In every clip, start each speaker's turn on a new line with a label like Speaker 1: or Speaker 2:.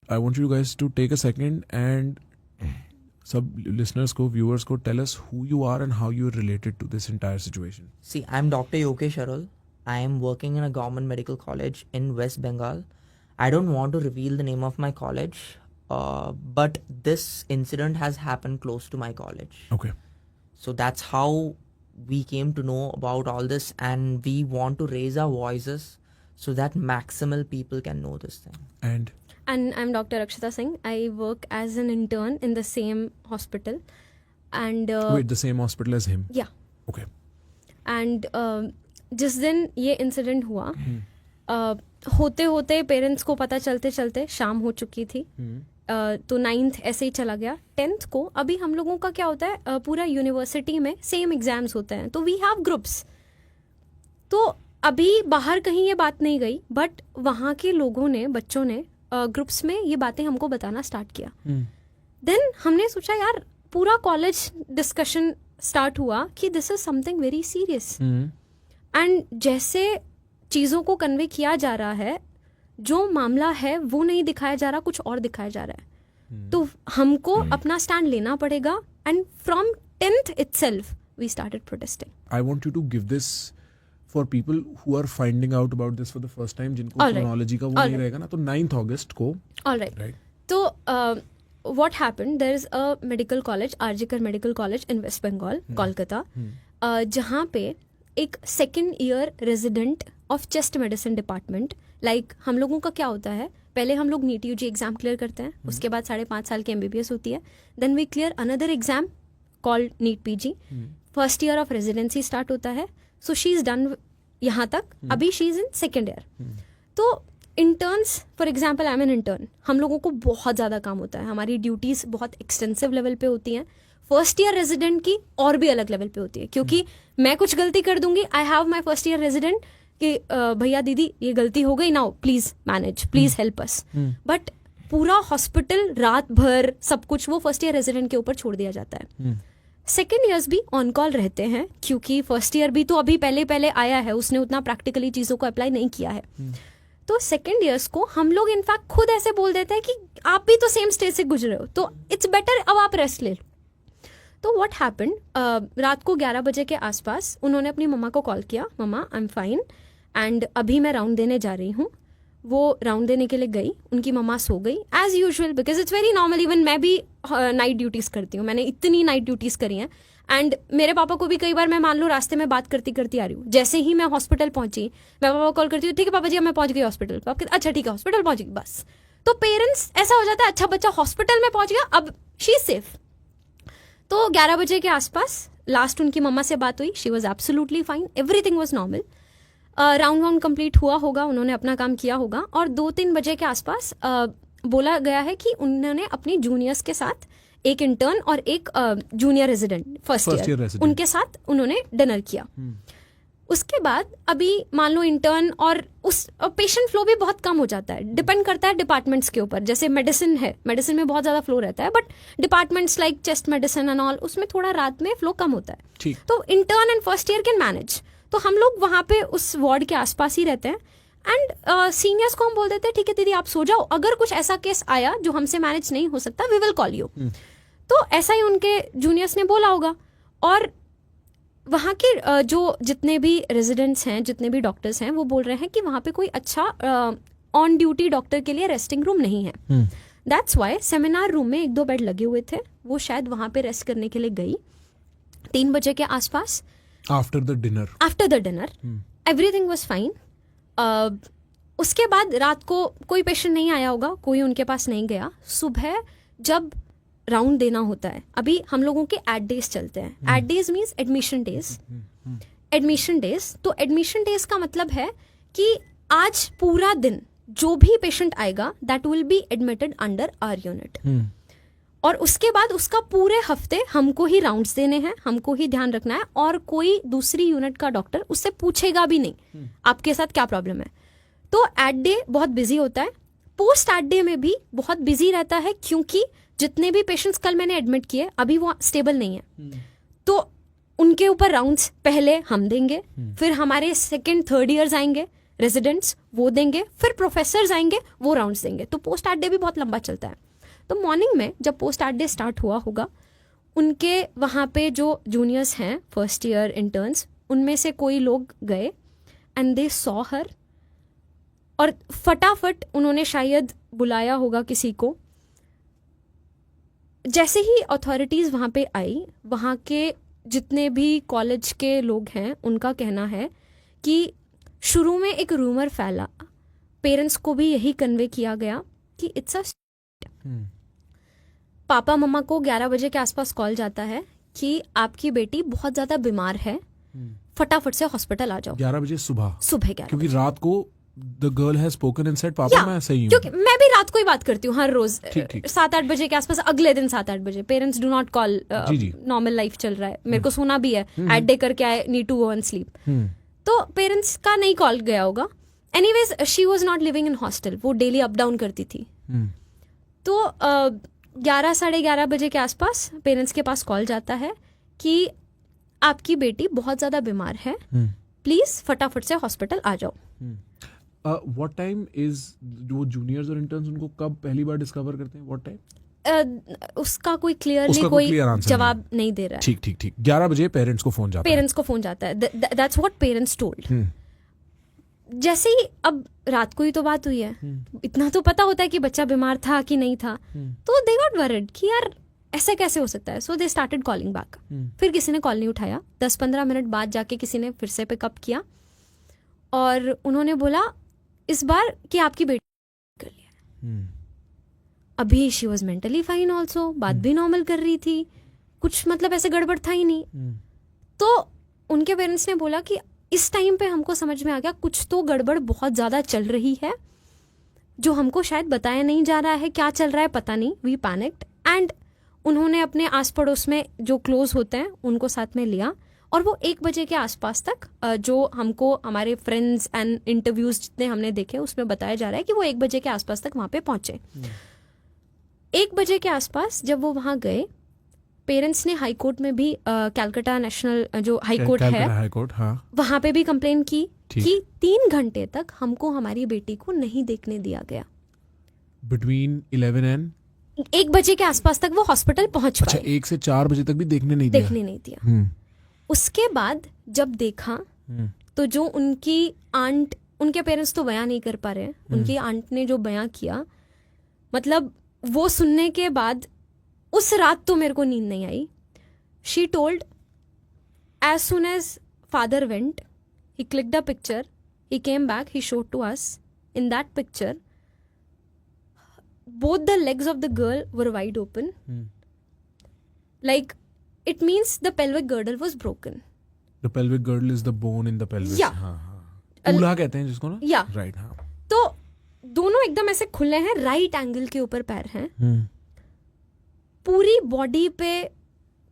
Speaker 1: I want you guys to take a second and sub listeners ko, viewers ko, tell us who you are and how you are related to this entire situation.
Speaker 2: See, I'm Dr. Yokesh Arul. I am working in a government medical college in West Bengal. I don't want to reveal the name of my college, but this incident has happened close to my college.
Speaker 1: Okay.
Speaker 2: So that's how we came to know about all this, and we want to raise our voices so that maximal people can know this thing.
Speaker 1: And
Speaker 3: I'm Dr. Akshita Singh. I work as an intern in the same hospital. And
Speaker 1: wait, the same hospital as him?
Speaker 3: Yeah.
Speaker 1: Okay.
Speaker 3: And जिस दिन ये incident हुआ होते होते parents को पता चलते चलते शाम हो चुकी थी. तो 9th ऐसे ही चला गया. 10th को अभी हम लोगों का क्या होता है, पूरा यूनिवर्सिटी में सेम एग्जाम्स होते हैं, तो वी हैव ग्रुप्स. तो अभी बाहर कहीं ये बात नहीं गई, बट वहाँ के लोगों ने, बच्चों ने ग्रुप्स में ये बातें हमको बताना स्टार्ट किया. देन हमने सोचा यार पूरा कॉलेज डिस्कशन स्टार्ट हुआ कि this is something very serious. And जैसे चीज़ों को कन्वे किया जा रहा है, जो मामला है वो नहीं दिखाया जा रहा, कुछ और दिखाया जा रहा है. तो हमको अपना स्टैंड लेना पड़ेगा. And from 10th itself we started protesting.
Speaker 1: I want you to give this for people who are finding out about this for the first time, जिनको chronology का वो नहीं रहेगा ना, तो 9th August को.
Speaker 3: All right. तो what happened, there is a medical college, RGKar Medical College in West Bengal, Kolkata, जहाँ पे एक second year resident of chest medicine department, like हम लोगों का क्या होता है, पहले हम लोग नीट यूजी एग्जाम क्लियर करते हैं, उसके बाद 5.5 साल की MBBS होती है, then we clear another exam called NEET PG, first year of residency start होता है. सो शी इज डन यहाँ तक, अभी she is in second year. तो interns, for example I am an intern, हम लोगों को बहुत ज़्यादा काम होता है, हमारी ड्यूटीज़ बहुत एक्सटेंसिव लेवल पे होती हैं. फर्स्ट ईयर रेजिडेंट की और भी अलग लेवल पे होती है, क्योंकि मैं कुछ गलती कर दूंगी, I have my first year resident कि भैया दीदी ये गलती हो गई, now please manage, please help us. But पूरा हॉस्पिटल रात भर सब कुछ वो फर्स्ट ईयर रेजिडेंट के ऊपर छोड़ दिया जाता है. सेकेंड ईयर्स भी ऑन कॉल रहते हैं, क्योंकि फर्स्ट ईयर भी तो अभी पहले आया है, उसने उतना प्रैक्टिकली चीज़ों को अप्लाई नहीं किया है. तो सेकेंड ईयर्स को हम लोग इनफैक्ट खुद ऐसे बोल देते हैं कि आप भी तो सेम स्टेज से गुजरे हो, तो इट्स बेटर अब आप रेस्ट ले लो. तो व्हाट हैपेंड, रात को 11 बजे के आसपास उन्होंने अपनी मम्मा को कॉल किया, मम्मा आई एम फाइन एंड अभी मैं राउंड देने जा रही हूँ. वो राउंड देने के लिए गई, उनकी मम्मा सो गई as usual, because it's very normal. Even मैं भी नाइट ड्यूटीज़ करती हूँ, मैंने इतनी नाइट ड्यूटीज़ करी हैं. एंड मेरे पापा को भी कई बार मैं मान लो रास्ते में बात करती करती आ रही हूँ, जैसे ही मैं हॉस्पिटल पहुंची मैं पापा को कॉल करती हूँ, ठीक है पापा जी अब मैं पहुंच गई हॉस्पिटल. पापा कहते अच्छा ठीक है हॉस्पिटल पहुंच गई बस. तो पेरेंट्स ऐसा हो जाता है, अच्छा बच्चा हॉस्पिटल में पहुंच गया, अब शी इज सेफ. तो 11 बजे के आसपास लास्ट उनकी मम्मा से बात हुई, she was absolutely fine, everything was normal. Round complete हुआ होगा, उन्होंने अपना काम किया होगा, और 2-3 बजे के आसपास बोला गया है कि उन्होंने अपनी जूनियर्स के साथ, एक इंटर्न और एक जूनियर रेजिडेंट फर्स्ट ईयर, उनके साथ उन्होंने डिनर किया. उसके बाद अभी मान लो इंटर्न और उस पेशेंट फ्लो भी बहुत कम हो जाता है, डिपेंड करता है डिपार्टमेंट्स के ऊपर. जैसे मेडिसिन है, मेडिसिन में बहुत ज़्यादा फ्लो रहता है, but departments like chest medicine and all, उसमें थोड़ा रात में फ्लो कम होता है. तो intern and first year can manage. तो हम लोग वहाँ पे उस वार्ड के आसपास ही रहते हैं, एंड सीनियर्स को हम बोल देते हैं ठीक है दीदी आप सो जाओ, अगर कुछ ऐसा केस आया जो हमसे मैनेज नहीं हो सकता वी विल कॉल यू. तो ऐसा ही उनके जूनियर्स ने बोला होगा. और वहाँ के जो जितने भी रेजिडेंट्स हैं, जितने भी डॉक्टर्स हैं, वो बोल रहे हैं कि वहाँ पे कोई अच्छा ऑन ड्यूटी डॉक्टर के लिए रेस्टिंग रूम नहीं है. दैट्स वाई सेमिनार रूम में 1-2 बेड लगे हुए थे, वो शायद वहाँ पे रेस्ट करने के लिए गई 3 बजे के आसपास. After the dinner everything was fine. उसके बाद रात को कोई पेशेंट नहीं आया होगा, कोई उनके पास नहीं गया. सुबह जब राउंड देना होता है, अभी हम लोगों के एड डेज चलते हैं. Ad days means admission days. Admission days, तो एडमिशन डेज का मतलब है कि आज पूरा दिन जो भी पेशेंट आएगा that will be admitted under our unit. और उसके बाद उसका पूरे हफ्ते हमको ही राउंड्स देने हैं, हमको ही ध्यान रखना है, और कोई दूसरी यूनिट का डॉक्टर उससे पूछेगा भी नहीं आपके साथ क्या प्रॉब्लम है. तो एड डे बहुत बिजी होता है. पोस्ट एड डे में भी बहुत बिजी रहता है, क्योंकि जितने भी पेशेंट्स कल मैंने एडमिट किए अभी वो स्टेबल नहीं है, तो उनके ऊपर राउंड्स पहले हम देंगे, फिर हमारे 2nd 3rd ईयर्स आएंगे, रेजिडेंट्स वो देंगे, फिर प्रोफेसर्स आएंगे वो राउंड्स देंगे, तो पोस्ट आर्ट डे भी बहुत लंबा चलता है। तो मॉर्निंग में जब पोस्ट आर्ट डे स्टार्ट हुआ होगा, उनके वहाँ पे जो जूनियर्स हैं फर्स्ट ईयर इंटर्न्स, उनमें से कोई लोग गए एंड दे सॉ हर, और फटाफट उन्होंने शायद बुलाया होगा किसी को। जैसे ही अथॉरिटीज़ वहाँ पे आई, वहाँ के जितने भी कॉलेज के लोग हैं उनका कहना है कि शुरू में एक रूमर फैला, पेरेंट्स को भी यही कन्वे किया गया कि इट्स अ पापा मम्मा को 11 बजे के आसपास कॉल जाता है कि आपकी बेटी बहुत ज़्यादा बीमार है, फटाफट से हॉस्पिटल आ जाओ।
Speaker 1: 11 बजे सुबह
Speaker 3: 11
Speaker 1: क्योंकि रात को the girl has spoken and said पापा मैं सही हूँ।
Speaker 3: क्योंकि मैं भी रात को ही बात करती हूँ हर रोज,
Speaker 1: ठीक।
Speaker 3: 7-8 बजे के आसपास, अगले दिन 7-8 बजे। Parents do not call, normal life चल रहा है, मेरे को सुना भी है, एट डे करके I need to go and sleep. तो पेरेंट्स का नहीं कॉल गया होगा। Anyways she was not living in hostel, वो डेली अप डाउन करती थी। तो 11-11:30 बजे के आसपास पेरेंट्स के पास कॉल जाता है कि आपकी बेटी बहुत ज्यादा बीमार है, प्लीज फटाफट से हॉस्पिटल आ जाओ।
Speaker 1: व्हाट टाइम इज, जो जूनियर्स और इंटर्न्स उनको कब पहली बार डिस्कवर करते हैं, व्हाट टाइम?
Speaker 3: उसका कोई क्लियरली
Speaker 1: उसका
Speaker 3: कोई
Speaker 1: clear answer
Speaker 3: जवाब नहीं दे रहा है।
Speaker 1: ठीक 11 बजे पेरेंट्स को फोन जाता है।
Speaker 3: पेरेंट्स को फोन जाता है, दैट्स व्हाट पेरेंट्स टोल्ड। जैसे ही, अब रात को ही तो बात हुई है, इतना तो पता होता है कि बच्चा बीमार था कि नहीं था, तो दे गॉट वरिड कि यार ऐसा कैसे हो सकता है। सो दे स्टार्टेड कॉलिंग बैक। फिर किसी ने कॉल नहीं उठाया, 10-15 मिनट बाद जाके किसी ने फिर से पिकअप किया और उन्होंने बोला इस बार कि आपकी बेटी कर लिया। अभी she was mentally fine also, बात भी नॉर्मल कर रही थी, कुछ मतलब ऐसे गड़बड़ था ही नहीं। तो उनके पेरेंट्स ने बोला कि इस टाइम पे हमको समझ में आ गया कुछ तो गड़बड़ बहुत ज़्यादा चल रही है, जो हमको शायद बताया नहीं जा रहा है, क्या चल रहा है पता नहीं। वी पैनिक्ड एंड उन्होंने अपने आस पड़ोस में जो क्लोज होते हैं उनको साथ में लिया, और वो 1 बजे के आसपास तक, जो हमको हमारे फ्रेंड्स एंड इंटरव्यूज जितने हमने देखे उसमें बताया जा रहा है कि वो 1 बजे के आसपास तक वहाँ पे पहुँचे। 1 बजे के आसपास जब वो वहाँ गए, पेरेंट्स ने हाई कोर्ट में भी, कैलकाटा नेशनल जो हाई कोर्ट है,
Speaker 1: हाँ,
Speaker 3: वहाँ पे भी कंप्लेन की कि 3 घंटे तक हमको हमारी बेटी को नहीं देखने दिया गया।
Speaker 1: बिटवीन 11 एंड
Speaker 3: 1 बजे के आसपास तक वो हॉस्पिटल पहुंच पाए।
Speaker 1: 1 से 4 बजे तक भी देखने नहीं
Speaker 3: दिया। उसके बाद जब देखा तो जो उनकी आंट, उनके पेरेंट्स तो बयां नहीं कर पा रहे हैं, उनकी आंट ने जो बयां किया, मतलब वो सुनने के बाद उस रात तो मेरे को नींद नहीं आई। She told as soon as father went, he clicked a picture, he came back, he showed to us. In that picture both the legs of the girl were wide open. Like, it means the pelvic girdle was broken.
Speaker 1: The pelvic girdle is the bone in the pelvis.
Speaker 3: Yeah.
Speaker 1: हाँ। ऊला कहते हैं जिसको ना?
Speaker 3: Yeah.
Speaker 1: Right, हाँ।
Speaker 3: तो दोनों एकदम ऐसे खुले हैं, राइट एंगल के ऊपर पैर हैं, पूरी बॉडी पे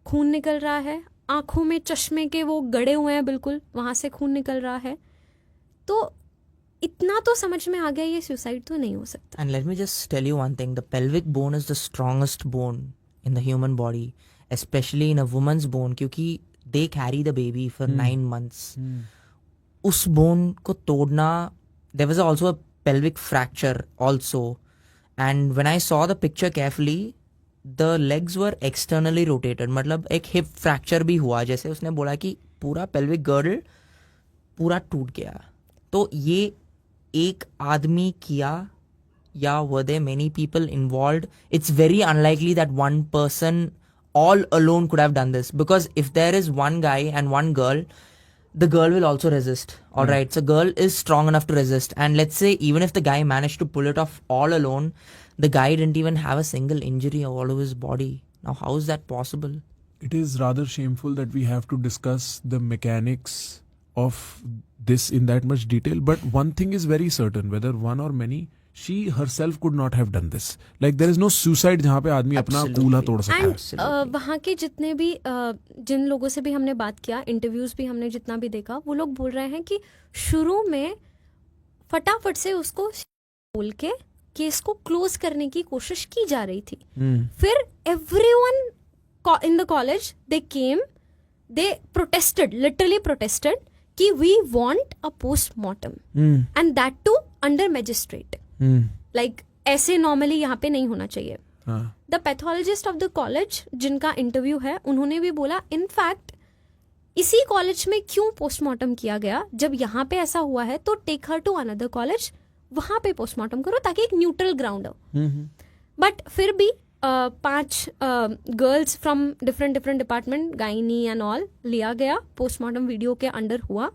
Speaker 3: खून निकल रहा है, आंखों में चश्मे के वो गड़े हुए हैं बिल्कुल, वहां से खून निकल रहा है। तो इतना तो समझ में आ गया ये सुसाइड तो नहीं हो सकता।
Speaker 2: And let me just tell you one thing, the pelvic bone is the strongest bone in the human body, especially in a woman's bone, क्योंकि they carry the baby for 9 months. उस bone को तोड़ना, there was also a pelvic fracture also, and when I saw the picture carefully, the legs were externally rotated, मतलब एक hip fracture भी हुआ, जैसे उसने बोला कि पूरा pelvic girdle पूरा टूट गया। तो ये एक आदमी किया या were there many people involved? It's very unlikely that one person all alone could have done this, because if there is one guy and one girl, the girl will also resist. All right, so girl is strong enough to resist, and let's say even if the guy managed to pull it off all alone, the guy didn't even have a single injury all over his body. Now how is that possible?
Speaker 1: It is rather shameful that we have to discuss the mechanics of this in that much detail, but one thing is very certain, whether one or many, she herself could not have done this. Like there is no suicide जहाँ पे आदमी अपना कूल्हा तोड़ सकता है।
Speaker 3: And वहाँ के जितने भी जिन लोगों से भी हमने बात किया, इंटरव्यूज भी हमने जितना भी देखा, वो लोग बोल रहे हैं कि शुरू में फटाफट से उसको बोल के केस को क्लोज करने की कोशिश की जा रही थी। फिर everyone in the college they came, they protested, literally protested कि we want a postmortem and that too under magistrate. Like ऐसे नॉर्मली यहाँ पे नहीं होना चाहिए. The pathologist of the college जिनका इंटरव्यू है उन्होंने भी बोला इनफैक्ट इसी कॉलेज में क्यों पोस्टमार्टम किया गया, जब यहाँ पे ऐसा हुआ है तो take her to another college, वहां पे पोस्टमार्टम करो ताकि एक न्यूट्रल ग्राउंड हो. बट फिर भी 5 girls from different department, gynae and all, लिया गया. पोस्टमार्टम वीडियो के अंडर हुआ.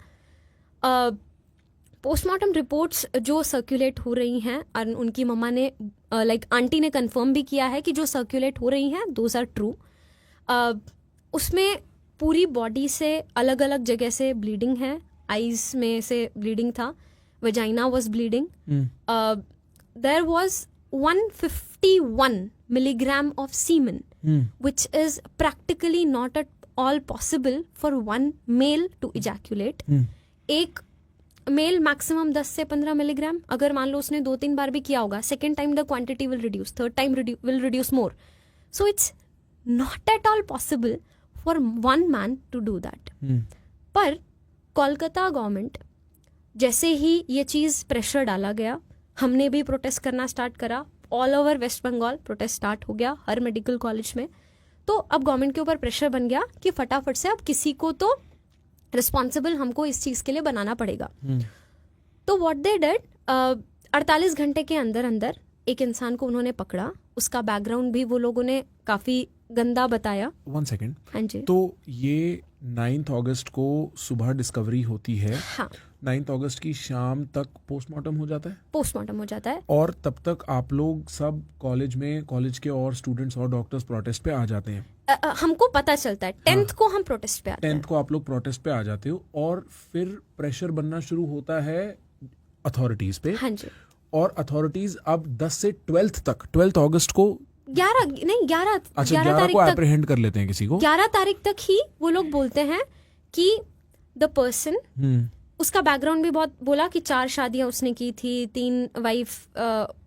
Speaker 3: पोस्टमार्टम रिपोर्ट्स जो सर्कुलेट हो रही हैं और उनकी मम्मा ने लाइक आंटी ने कंफर्म भी किया है कि जो सर्कुलेट हो रही हैं दोज आर ट्रू. उसमें पूरी बॉडी से अलग अलग जगह से ब्लीडिंग है. आईज में से ब्लीडिंग था, vagina was bleeding. There was 151 milligram of semen, which is practically not at all possible for one male to ejaculate. एक मेल मैक्सिमम 10 से 15 मिलीग्राम. अगर मान लो उसने 2-3 बार भी किया होगा, second time the quantity will reduce, third time will reduce more. So it's not at all possible for one man to do that. पर Kolkata government, जैसे ही ये चीज़ प्रेशर डाला गया, हमने भी प्रोटेस्ट करना स्टार्ट करा. All over West Bengal protest start हो गया हर मेडिकल कॉलेज में. तो अब गवर्नमेंट के ऊपर प्रेशर बन गया कि फटाफट से अब किसी को तो रिस्पॉन्सिबल हमको इस चीज़ के लिए बनाना पड़ेगा. तो व्हाट दे डिड, 48 घंटे के अंदर अंदर एक इंसान को उन्होंने पकड़ा. उसका बैकग्राउंड भी वो लोगों ने काफ़ी गंदा बताया.
Speaker 1: 1 सेकेंड.
Speaker 3: हाँ जी.
Speaker 1: तो ये 9 अगस्त को सुबह डिस्कवरी होती है.
Speaker 3: हाँ.
Speaker 1: 9 अगस्त की शाम तक पोस्टमार्टम हो जाता है.
Speaker 3: पोस्टमार्टम हो जाता है.
Speaker 1: और तब तक आप लोग सब कॉलेज में, कॉलेज के और स्टूडेंट्स और डॉक्टर्स प्रोटेस्ट पे आ जाते हैं.
Speaker 3: हमको पता चलता है 10th को हम प्रोटेस्ट पे आते हैं.
Speaker 1: 10th को आप लोग प्रोटेस्ट पे आ जाते हो और फिर प्रेशर बनना शुरू होता है अथॉरिटीज पे.
Speaker 3: हाँ जी.
Speaker 1: और अथॉरिटीज अब 10 से 12 अगस्त को
Speaker 3: 11
Speaker 1: 11
Speaker 3: तारीख
Speaker 1: को
Speaker 3: तक,
Speaker 1: एप्रीहेंड कर लेते हैं किसी को.
Speaker 3: 11 तारीख तक ही वो लोग बोलते हैं कि द पर्सन, उसका बैकग्राउंड भी बहुत बोला कि 4 शादियां उसने की थी, 3 वाइफ,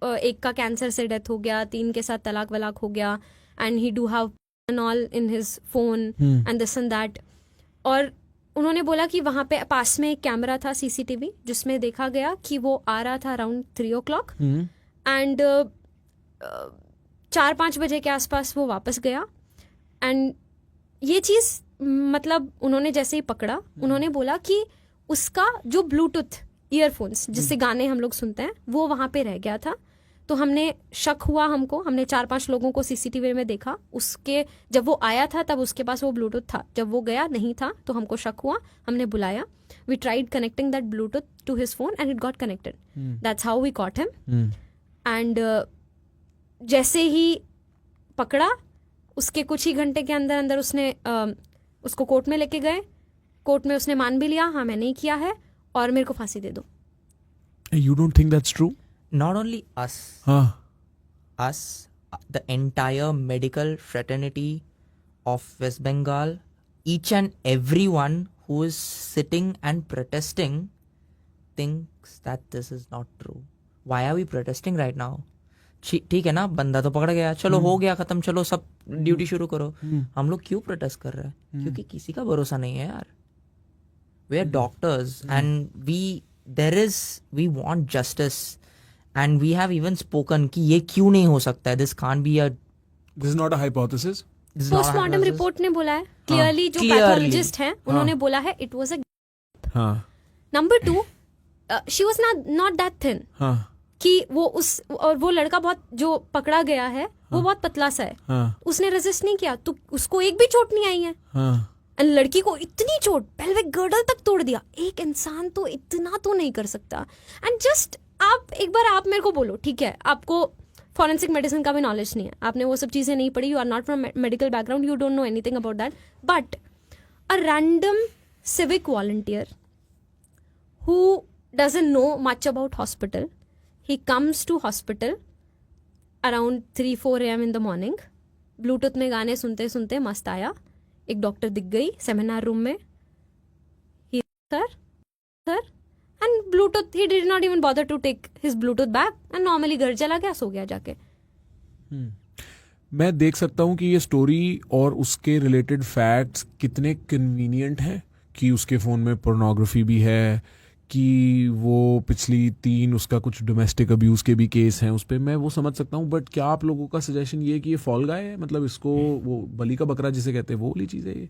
Speaker 3: एक का कैंसर से डेथ हो गया, 3 के साथ तलाक वलाक हो गया, and he do have and all in his phone and this and that. और उन्होंने बोला कि वहां पे पास में एक कैमरा था, सीसीटीवी, जिसमें देखा गया कि वो आ रहा था अराउंड 3 o'clock एंड 4-5 बजे के आसपास वो वापस गया. एंड ये चीज़ मतलब उन्होंने जैसे ही पकड़ा, उन्होंने बोला कि उसका जो ब्लूटूथ ईयरफोन्स जिससे गाने हम लोग सुनते हैं वो वहाँ पे रह गया था. तो हमने शक हुआ, हमने 4-5 लोगों को सीसीटीवी में देखा. उसके जब वो आया था तब उसके पास वो ब्लूटूथ था, जब वो गया नहीं था, तो हमको शक हुआ, हमने बुलाया. We tried connecting that Bluetooth to his phone and it got connected. That's how we caught him. And जैसे ही पकड़ा, उसके कुछ ही घंटे के अंदर अंदर उसने उसको कोर्ट में लेके गए. कोर्ट में उसने मान भी लिया, हाँ मैं नहीं किया है और मेरे को फांसी दे दो.
Speaker 1: You don't think that's true?
Speaker 2: Not only us, us, the entire medical fraternity of West Bengal, each and everyone who is sitting and protesting thinks that this is not true. Why are we protesting right now? ठीक है ना, बंदा तो पकड़ गया, चलो हो गया खत्म, चलो सब ड्यूटी शुरू करो. हम लोग क्यों प्रोटेस्ट कर रहे हैं? क्योंकि किसी का भरोसा नहीं है यार. We are doctors and we want justice and we have even spoken कि ये क्यों नहीं हो सकता है. This can't be a.
Speaker 1: This is not a hypothesis.
Speaker 3: Postmortem report ने बोला है क्लियरली, जो पैथोलॉजिस्ट हैं उन्होंने बोला है it was a. Number 2, she was not that thin. कि वो लड़का बहुत जो पकड़ा गया है वो बहुत पतला सा है. उसने रेजिस्ट नहीं किया तो उसको एक भी चोट नहीं आई है. लड़की को इतनी चोट, पेल्विक गर्डल तक तोड़ दिया. एक इंसान तो इतना तो नहीं कर सकता. एंड जस्ट आप एक बार आप मेरे को बोलो, ठीक है आपको फॉरेंसिक मेडिसिन का भी नॉलेज नहीं है, आपने वो सब चीज़ें नहीं पढ़ी, you are not from medical background, you don't know anything about that, but a random civic volunteer who doesn't know much about hospital, he comes to hospital around 3-4 AM in the morning, Bluetooth में गाने सुनते सुनते मस्त आया. एक doctor दिख गई seminar room में, he sir and Bluetooth, he did not even bother to take his Bluetooth back and normally घर चला गया, सो गया जाके.
Speaker 1: मैं देख सकता हूँ कि ये स्टोरी और उसके रिलेटेड फैक्ट्स कितने कन्वीनियंट हैं, कि उसके फ़ोन में पोर्नोग्राफी भी है, कि वो पिछली 3 उसका कुछ डोमेस्टिक अब्यूज़ के भी केस हैं उस पर, मैं वो समझ सकता हूँ. बट क्या आप लोगों का सजेशन ये है कि ये फॉल गाय है, मतलब इसको वो बलि का बकरा जिसे कहते हैं वो वाली चीज़ है ये?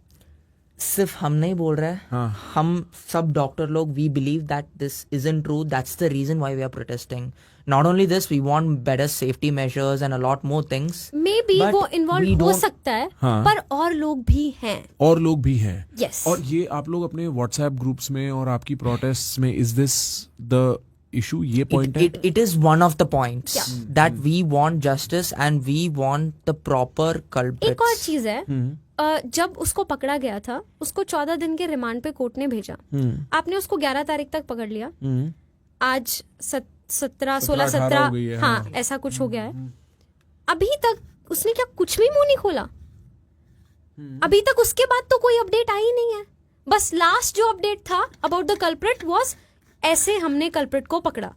Speaker 2: सिर्फ हम नहीं बोल रहे हैं,
Speaker 1: हाँ.
Speaker 2: हम सब डॉक्टर लोग we believe that this isn't true. That's the reason why we are protesting. Not only this, we want better safety measures and a lot more things.
Speaker 3: Maybe
Speaker 2: But
Speaker 3: वो
Speaker 2: we
Speaker 3: इन्वॉल्व हो
Speaker 2: don't-
Speaker 3: सकता है,
Speaker 1: हाँ.
Speaker 3: पर और लोग भी हैं.
Speaker 1: और लोग भी हैं.
Speaker 3: यस.
Speaker 1: और ये आप लोग अपने व्हाट्सएप ग्रुप्स में और आपकी प्रोटेस्ट में, इज दिस द इशू? ये पॉइंट है.
Speaker 2: it is one of the points
Speaker 3: Yeah.
Speaker 2: that we want justice and we want the proper culprits.
Speaker 3: एक और चीज है, जब उसको पकड़ा गया था उसको 14 दिन के रिमांड पे कोर्ट ने भेजा. आपने उसको 11 तारीख तक पकड़ लिया. आज 16
Speaker 1: हो गई है,
Speaker 3: हाँ ऐसा कुछ हो गया है. अभी तक उसने क्या कुछ भी मुंह नहीं खोला. अभी तक उसके बाद तो कोई अपडेट आई नहीं है. बस लास्ट जो अपडेट था अबाउट द कल्प्रिट वाज ऐसे हमने कल्प्रिट को पकड़ा.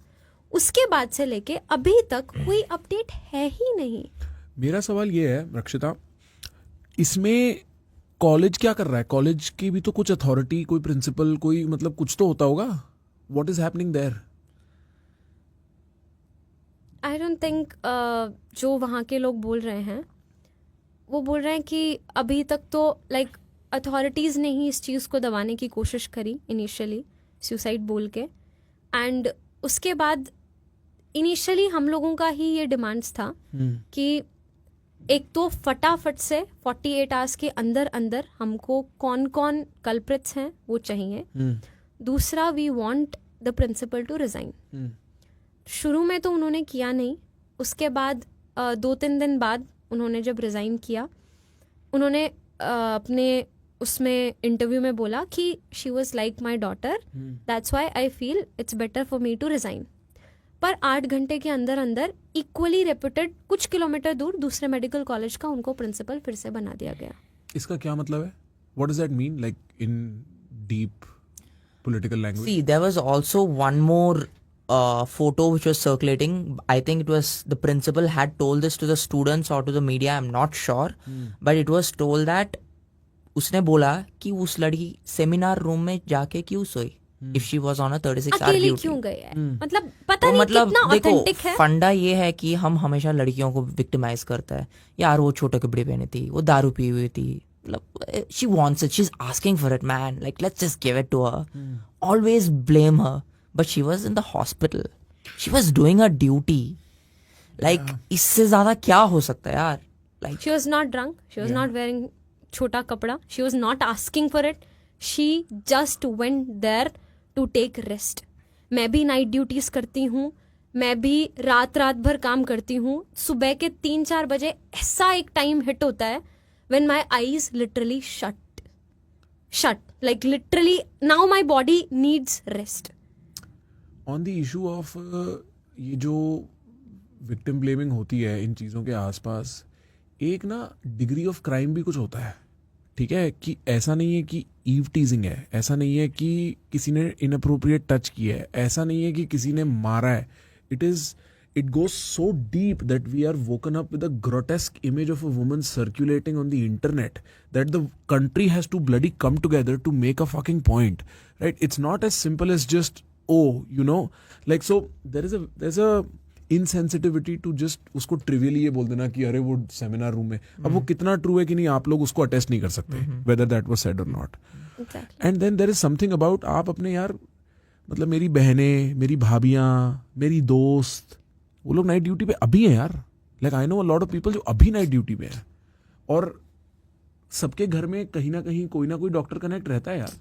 Speaker 3: उसके बाद से लेके अभी तक कोई अपडेट है ही नहीं.
Speaker 1: मेरा सवाल ये है रक्षिता, इसमें कॉलेज क्या कर रहा है? कॉलेज की भी तो कुछ अथॉरिटी, कोई प्रिंसिपल, कोई मतलब कुछ तो होता होगा. What is happening there?
Speaker 3: I don't think जो वहाँ के लोग बोल रहे हैं वो बोल रहे हैं कि अभी तक तो लाइक अथॉरिटीज़ ने ही इस चीज़ को दबाने की कोशिश करी इनिशियली, सुसाइड बोल के. एंड उसके बाद इनिशियली हम लोगों का ही ये डिमांड्स था कि एक तो फटाफट से 48 आवर्स के अंदर अंदर हमको कौन कौन कल्प्रिट्स हैं वो चाहिए. दूसरा, we want the principal to resign. शुरू में तो उन्होंने किया नहीं. उसके बाद 2-3 दिन बाद उन्होंने जब रिज़ाइन किया, उन्होंने अपने उसमें इंटरव्यू में बोला कि she was like my daughter, that's why I feel it's better for me to resign. पर 8 घंटे के अंदर अंदर इक्वली रेप्यूटेड कुछ किलोमीटर दूर दूसरे मेडिकल कॉलेज का उनको प्रिंसिपल फिर से बना दिया गया.
Speaker 1: इसका क्या मतलब है? What does that mean, like in deep political language?
Speaker 2: See, there was also one more photo which was circulating. I think it was the principal had told this to the students or to the media. I'm not sure, but it was told that उसने बोला कि उस लड़की seminar room में जाके क्यों सोई if she was on a 36 hour
Speaker 3: अकेली
Speaker 2: duty.
Speaker 3: क्यों गए है? मतलब पता
Speaker 2: तो
Speaker 3: नहीं
Speaker 2: मतलब
Speaker 3: कितना
Speaker 2: देखो,
Speaker 3: ऑथेंटिक है.
Speaker 2: फंडा ये है कि हम हमेशा लड़कियों को विक्टिमाइज करता है. यार वो छोटे कपड़े पहने थी, वो दारू पी हुई थी, मतलब she wants it, she's asking for it, man, like let's just give it to her. Always blame her, but she was in the hospital, she was doing her duty. Like इससे ज्यादा क्या हो सकता है यार? Like
Speaker 3: She was not drunk. She was not wearing छोटा कपड़ा. She was not asking for it. She just went there to take rest. मैं भी नाइट ड्यूटीज करती हूँ, मैं भी रात भर काम करती हूँ. सुबह के 3-4 बजे ऐसा एक टाइम हिट होता है when my eyes literally shut. Like literally now my body needs rest.
Speaker 1: On the issue of ये जो विक्टिम ब्लेमिंग होती है इन चीज़ों के आसपास, एक ना डिग्री ऑफ क्राइम भी कुछ होता है. ठीक है, कि ऐसा नहीं है कि ईव टीजिंग है, ऐसा नहीं है कि किसी ने इनअप्रोप्रिएट टच किया है, ऐसा नहीं है कि किसी ने मारा है. It goes so deep that we are woken up with a grotesque image of a woman circulating on the internet that the country has to bloody come together to make a fucking point, right? It's not as simple as just, oh, you know, like, so there's a insensitivity to just उसको trivially ये बोल देना कि अरे वो seminar room में. अब वो कितना ट्रू है कि नहीं आप लोग उसको अटेस्ट नहीं कर सकते, whether that was said or not.
Speaker 3: Exactly.
Speaker 1: And then there is something about आप अपने यार, मतलब मेरी बहनें, मेरी भाभियाँ, मेरी दोस्त, वो लोग नाइट ड्यूटी पे अभी हैं यार. Like I know a lot of people जो अभी नाइट ड्यूटी पे हैं, और सबके घर में कहीं ना कहीं कोई ना कोई डॉक्टर कनेक्ट रहता है यार.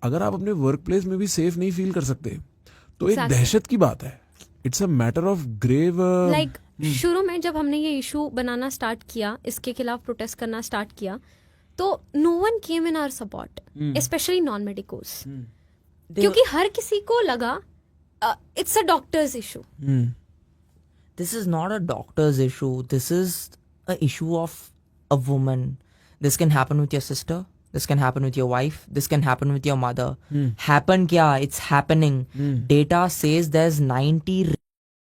Speaker 1: अगर आप अपने वर्क प्लेस में भी सेफ नहीं फील कर सकते तो एक
Speaker 3: Exactly.
Speaker 1: दहशत की बात है. It's a matter of grave.
Speaker 3: Like शुरू में जब हमने ये इशू बनाना स्टार्ट किया, इसके खिलाफ प्रोटेस्ट करना स्टार्ट किया, तो no one came in our support, specially non medicos. क्योंकि हर किसी को लगा it's a doctors issue.
Speaker 2: this is not a doctor's issue. This is a issue of a woman. This can happen with your sister. This can happen with your wife. This can happen with your mother. Happen kya? It's happening. Data says there's 90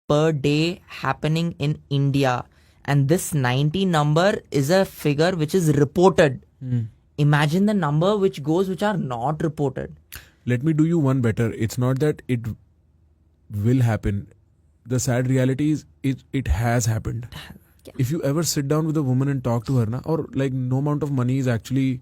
Speaker 2: per day happening in India. And this 90 number is a figure which is reported. imagine the number which are not reported.
Speaker 1: Let me do you one better. It's not that it will happen. The sad reality is it has happened.
Speaker 3: Yeah.
Speaker 1: If you ever sit down with a woman and talk to her, na, or like no amount of money is actually,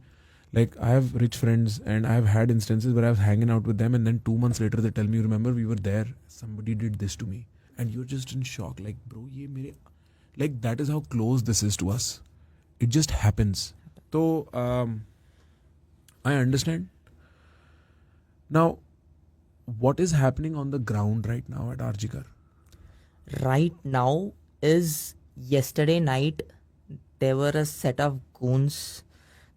Speaker 1: like I have rich friends and I have had instances where I was hanging out with them and then 2 months later they tell me, remember we were there, somebody did this to me. And you're just in shock. Like, bro, ye mere, like that is how close this is to us. It just happens. So, I understand. Now, what is happening on the ground right now at Arjikar?
Speaker 2: Right now is yesterday night there were a set of goons.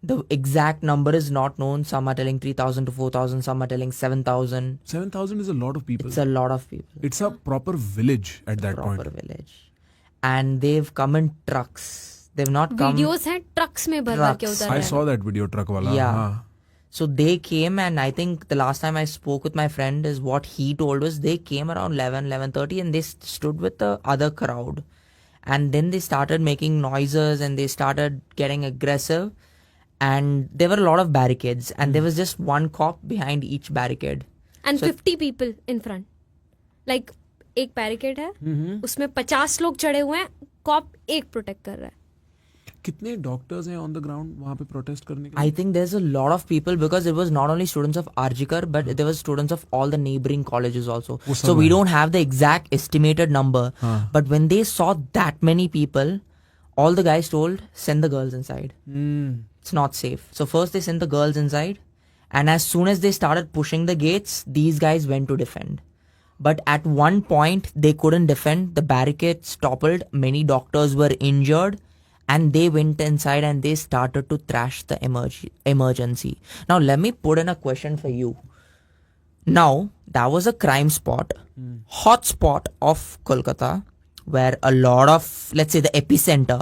Speaker 2: The exact number is not known. Some are telling 3,000 to 4,000, some are telling 7,000.
Speaker 1: 7,000 is a lot of people.
Speaker 2: It's a lot of people.
Speaker 1: It's a proper village at that
Speaker 2: Proper
Speaker 1: point.
Speaker 2: village. And they've come in trucks. They've not come.
Speaker 3: Videos हैं trucks में भर भर के
Speaker 2: Trucks.
Speaker 3: उतर
Speaker 1: I
Speaker 3: रहे हैं.
Speaker 1: saw that video, truck wala.
Speaker 2: Yeah.
Speaker 1: हाँ.
Speaker 2: So they came, and I think the last time I spoke with my friend is what he told was they came around 11:30 and they stood with the other crowd. And then they started making noises and they started getting aggressive. And there were a lot of barricades and there was just one cop behind each barricade.
Speaker 3: And
Speaker 2: So-
Speaker 3: 50 people in front. Like एक barricade है, उसमें 50 लोग चढ़े हुए हैं, corp एक protect कर रहा है.
Speaker 1: कितने डॉक्टर्स हैं ऑन द ग्राउंड वहाँ पे प्रोटेस्ट करने के
Speaker 2: I think there's a lot of people because it was not only students of Arjikar but there was students of all the neighboring colleges also.
Speaker 1: वो
Speaker 2: So
Speaker 1: सब
Speaker 2: we
Speaker 1: है.
Speaker 2: don't have the exact estimated number.
Speaker 1: हाँ.
Speaker 2: But when they saw that many people, all the guys told, send the girls inside. It's not safe. So first they sent the girls inside, and as soon as they started pushing the gates, these guys went to defend. But at one point they couldn't defend. The barricades toppled. Many doctors were injured, and they went inside and they started to thrash the emergency. Now let me put in a question for you. Now that was a crime spot, hot spot of Kolkata, where a lot of, let's say, the epicenter,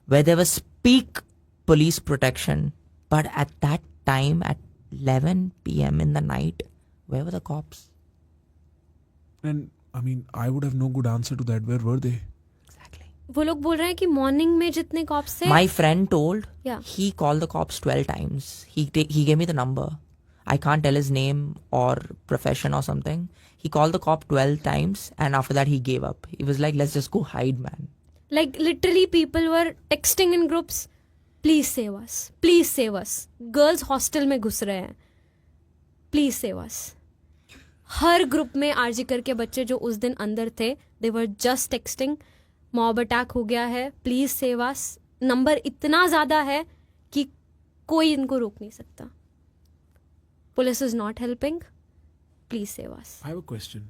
Speaker 2: where there was peak police protection. But at that time, at 11 p.m. in the night, where were the cops?
Speaker 1: And I mean, I would have no good answer to that. Where were they?
Speaker 2: Exactly.
Speaker 3: वो लोग बोल रहे हैं कि morning में जितने cops थे,
Speaker 2: My friend told
Speaker 3: Yeah.
Speaker 2: he called the cops 12 times. He gave me the number. I can't tell his name or profession or something. He called the cop 12 times and after that he gave up. He was like, let's just go hide, man.
Speaker 3: like literally people were texting in groups, please save us, please save us. Girls hostel में घुस रहे हैं, please save us. Her group में आरजीकर के बच्चे जो उस दिन अंदर थे, they were just texting, mob attack हो गया है, प्लीज सेव अस. नंबर इतना ज्यादा है कि कोई इनको रोक नहीं सकता. Police is not helping, please save us.
Speaker 1: I have a question.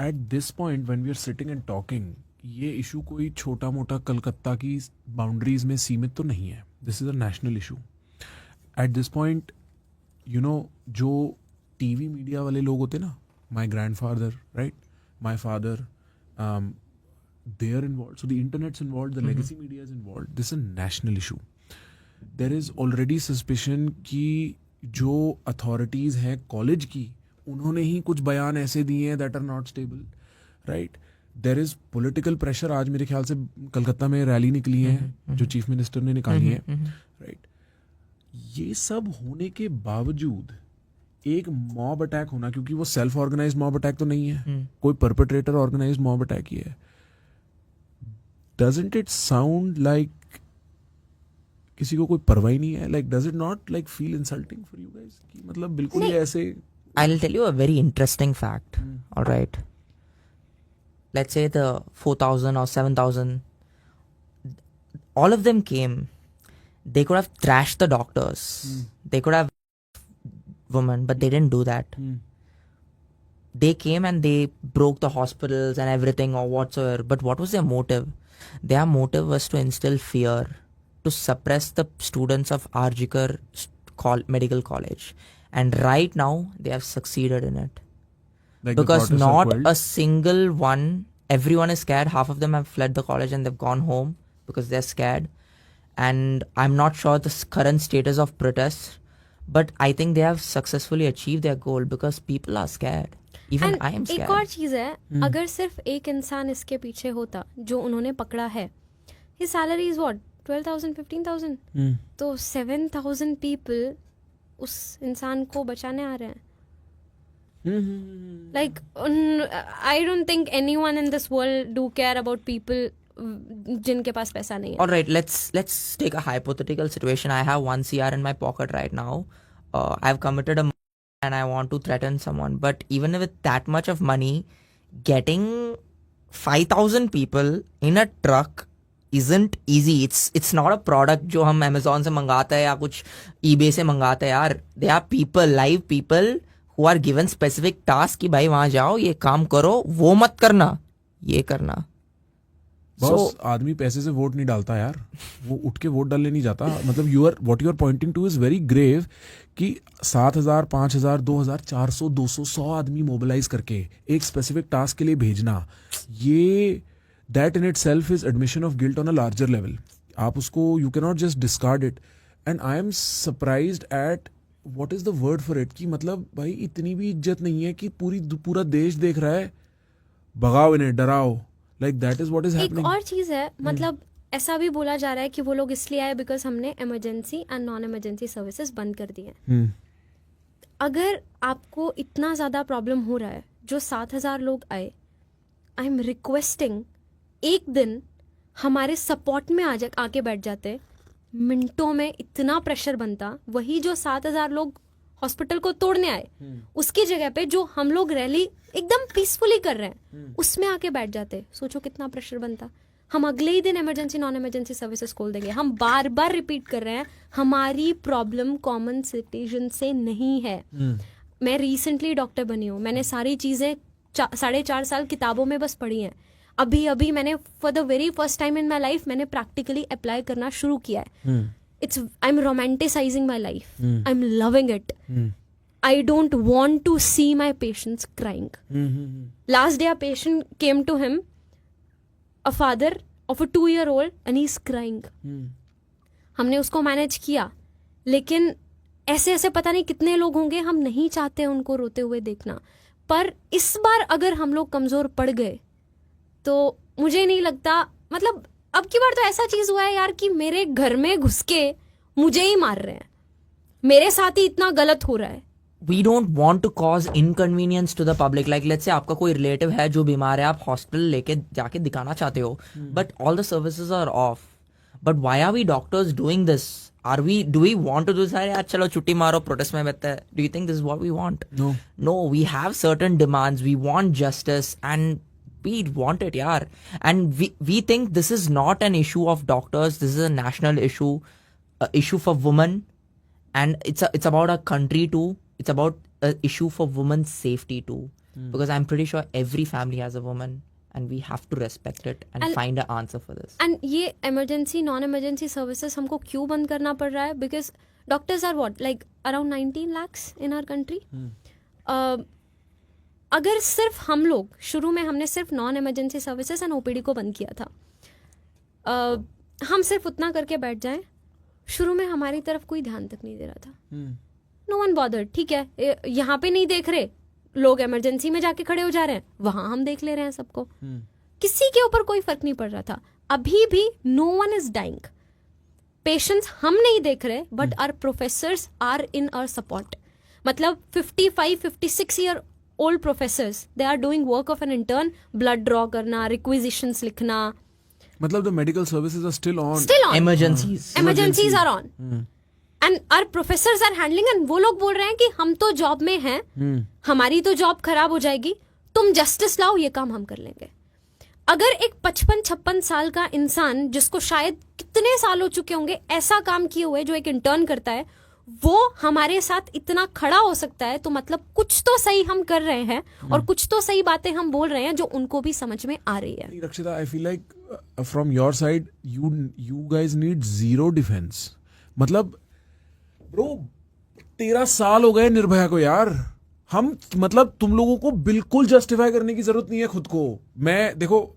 Speaker 1: At this point, when we are sitting and talking, ये इशू कोई छोटा मोटा कलकत्ता की बाउंड्रीज में सीमित तो नहीं है. This is a national issue. At this point, you know, जो टीवी मीडिया वाले लोग होते ना, my grand father, right, my father, they are involved. So the internet's involved, the legacy media is involved. This is a national issue. There is already suspicion कि जो authorities हैं college की, उन्होंने ही कुछ बयान ऐसे दिए हैं that are not stable, right? There is political pressure. आज मेरे ख्याल से कलकत्ता में रैली निकली है जो चीफ मिनिस्टर ने निकाली है, राइट? ये सब होने के बावजूद एक मॉब अटैक होना, क्योंकि वो सेल्फ ऑर्गेनाइज मॉब अटैक तो नहीं है, कोई परपेट्रेटर ऑर्गेनाइज मॉब अटैक ही है. Doesn't it sound like किसी को कोई परवाह ही नहीं है? Like, does it not like feel insulting for you guys? कि मतलब बिल्कुल ही ऐसे.
Speaker 2: I'll tell you a very interesting fact. All right. Let's say the 4,000 or 7,000, all of them came. They could have thrashed the doctors. They could have women, but they didn't do that. They came and they broke the hospitals and everything or whatsoever. But what was their motive? Their motive was to instill fear, to suppress the students of Arjikar Medical College. And right now, they have succeeded in it.
Speaker 1: Like the
Speaker 2: Because
Speaker 1: protests are
Speaker 2: not
Speaker 1: quelled.
Speaker 2: a single one, everyone is scared. Half of them have fled the college and they've gone home because they're scared. And I'm not sure the current status of protests, but I think they have successfully achieved their goal because people are scared. Even
Speaker 3: And
Speaker 2: I am
Speaker 3: एक और
Speaker 2: scared.
Speaker 3: चीज है, अगर सिर्फ एक इंसान इसके पीछे होता जो उन्होंने पकड़ा है, his salary is what, 12,000 15,000
Speaker 1: Hmm.
Speaker 3: तो 7,000 पीपल उस इंसान को बचाने आ रहे हैं.
Speaker 1: Hmm.
Speaker 3: Like, I don't think anyone in this world do care about people जिनके पास पैसा नहीं है.
Speaker 2: All right, let's take a hypothetical situation. I have 1 CR in my pocket right now. I've committed a murder and I want to threaten someone. But even with that much of money, getting 5,000 people in a truck isn't easy. It's not a product जो हम Amazon से मंगाते हैं या कुछ eBay से मंगाते हैं यार. They are people, live people who are given specific task कि भाई वहाँ जाओ, ये काम करो, वो मत करना, ये करना.
Speaker 1: बॉस आदमी पैसे से वोट नहीं डालता यार, वो उठ के वोट डालने नहीं जाता. मतलब what you are pointing to is very grave कि 7,000 5,000 2,000 400 200 100 आदमी मोबिलाइज करके एक स्पेसिफिक टास्क के लिए भेजना, ये that in it self is admission of guilt on a larger level. आप उसको you can not just discard it. And I am surprised at what is the word for it कि मतलब भाई इतनी भी इज्जत नहीं है कि पूरा देश देख रहा है, भगाओ इन्हें, डराओ. Like that is what is happening.
Speaker 3: एक और चीज़ है, मतलब ऐसा भी बोला जा रहा है कि वो लोग इसलिए आए बिकॉज हमने emergency and non emergency services बंद कर दिए हैं. अगर आपको इतना ज़्यादा प्रॉब्लम हो रहा है, जो 7,000 लोग आए, आई एम रिक्वेस्टिंग एक दिन हमारे सपोर्ट में आके बैठ जाते, मिनटों में इतना प्रेशर बनता. वही जो 7,000 लोग हॉस्पिटल को तोड़ने आए, उसकी जगह पे जो हम लोग रैली एकदम पीसफुली कर रहे हैं उसमें आके बैठ जाते. सोचो कितना प्रेशर बनता. हम अगले ही दिन इमरजेंसी नॉन इमरजेंसी सर्विसेज खोल देंगे. हम बार बार रिपीट कर रहे हैं, हमारी प्रॉब्लम कॉमन सिटीजन से नहीं है. मैं रिसेंटली डॉक्टर बनी हूँ, मैंने सारी चीज़ें 4.5 साल किताबों में बस पढ़ी हैं. अभी मैंने for the very first time in my life मैंने प्रैक्टिकली अप्लाई करना शुरू किया है. I'm romanticizing my life. I'm loving it. I don't want to see my patients crying. Last day a patient came to him, a father of a 2-year-old, and he's crying. हमने उसको manage किया, लेकिन ऐसे पता नहीं कितने लोग होंगे, हम नहीं चाहते उनको रोते हुए देखना. पर इस बार अगर हम लोग कमजोर पड़ गए तो मुझे नहीं लगता, मतलब अब की बार तो ऐसा चीज हुआ है यार कि मेरे घर में घुस के मुझे ही मार रहे हैं, मेरे साथ ही इतना गलत हो रहा है.
Speaker 2: We don't want to cause inconvenience to the public. Like let's say आपका कोई रिलेटिव है जो बीमार है, आप हॉस्पिटल लेके जाके दिखाना चाहते हो, but all the services are off. But why are we doctors doing this? Do we want to do this? यार चलो छुट्टी मारो, प्रोटेस्ट में बैठते हैं. Do you think this is what we want? No, we have certain demands. We want justice and we want it, yaar. And we think this is not an issue of doctors. This is a national issue, a issue for women, and it's about our country too. It's about an issue for women's safety too, because I'm pretty sure every family has a woman, and we have to respect it and find an answer for this.
Speaker 3: And ये emergency non emergency services हमको क्यों बंद करना पड़ रहा है? Because doctors are what, like around 19 lakhs in our country. अगर सिर्फ हम लोग शुरू में हमने सिर्फ non emergency services and OPD को बंद किया था, हम सिर्फ उतना करके बैठ जाएं, शुरू में हमारी तरफ कोई ध्यान तक नहीं दे रहा था. No one bothered. ठीक है, यहाँ पे नहीं देख रहे लोग, इमरजेंसी में जाके खड़े हो जा रहे हैं, वहां हम देख ले रहे हैं सबको. किसी के ऊपर कोई फर्क नहीं पड़ रहा था. अभी भी no one is dying. Patients हम नहीं देख रहे, but our professors are in our support. मतलब 55-56 year old professors, they are doing work of an intern, blood draw करना, requisitions लिखना.
Speaker 1: मतलब the medical services are still on.
Speaker 2: Emergencies
Speaker 3: are on. And our professors are handling, and वो लोग बोल रहे हैं कि हम तो जॉब में हैं, हमारी तो जॉब खराब हो जाएगी, तुम जस्टिस लाओ, ये काम हम कर लेंगे. अगर एक 55-56 साल का इंसान जिसको शायद कितने साल हो चुके होंगे ऐसा काम किए हुए, जो एक इंटर्न करता है, वो हमारे साथ इतना खड़ा हो सकता है, तो मतलब कुछ तो सही हम कर रहे हैं और कुछ तो सही बातें हम बोल रहे हैं जो उनको भी समझ में आ रही है.
Speaker 1: रक्षिता, I feel like from your side you guys need zero defence. मतलब ब्रो 13 साल हो गए निर्भया को यार. हम मतलब तुम लोगों को बिल्कुल जस्टिफाई करने की जरूरत नहीं है खुद को. मैं देखो,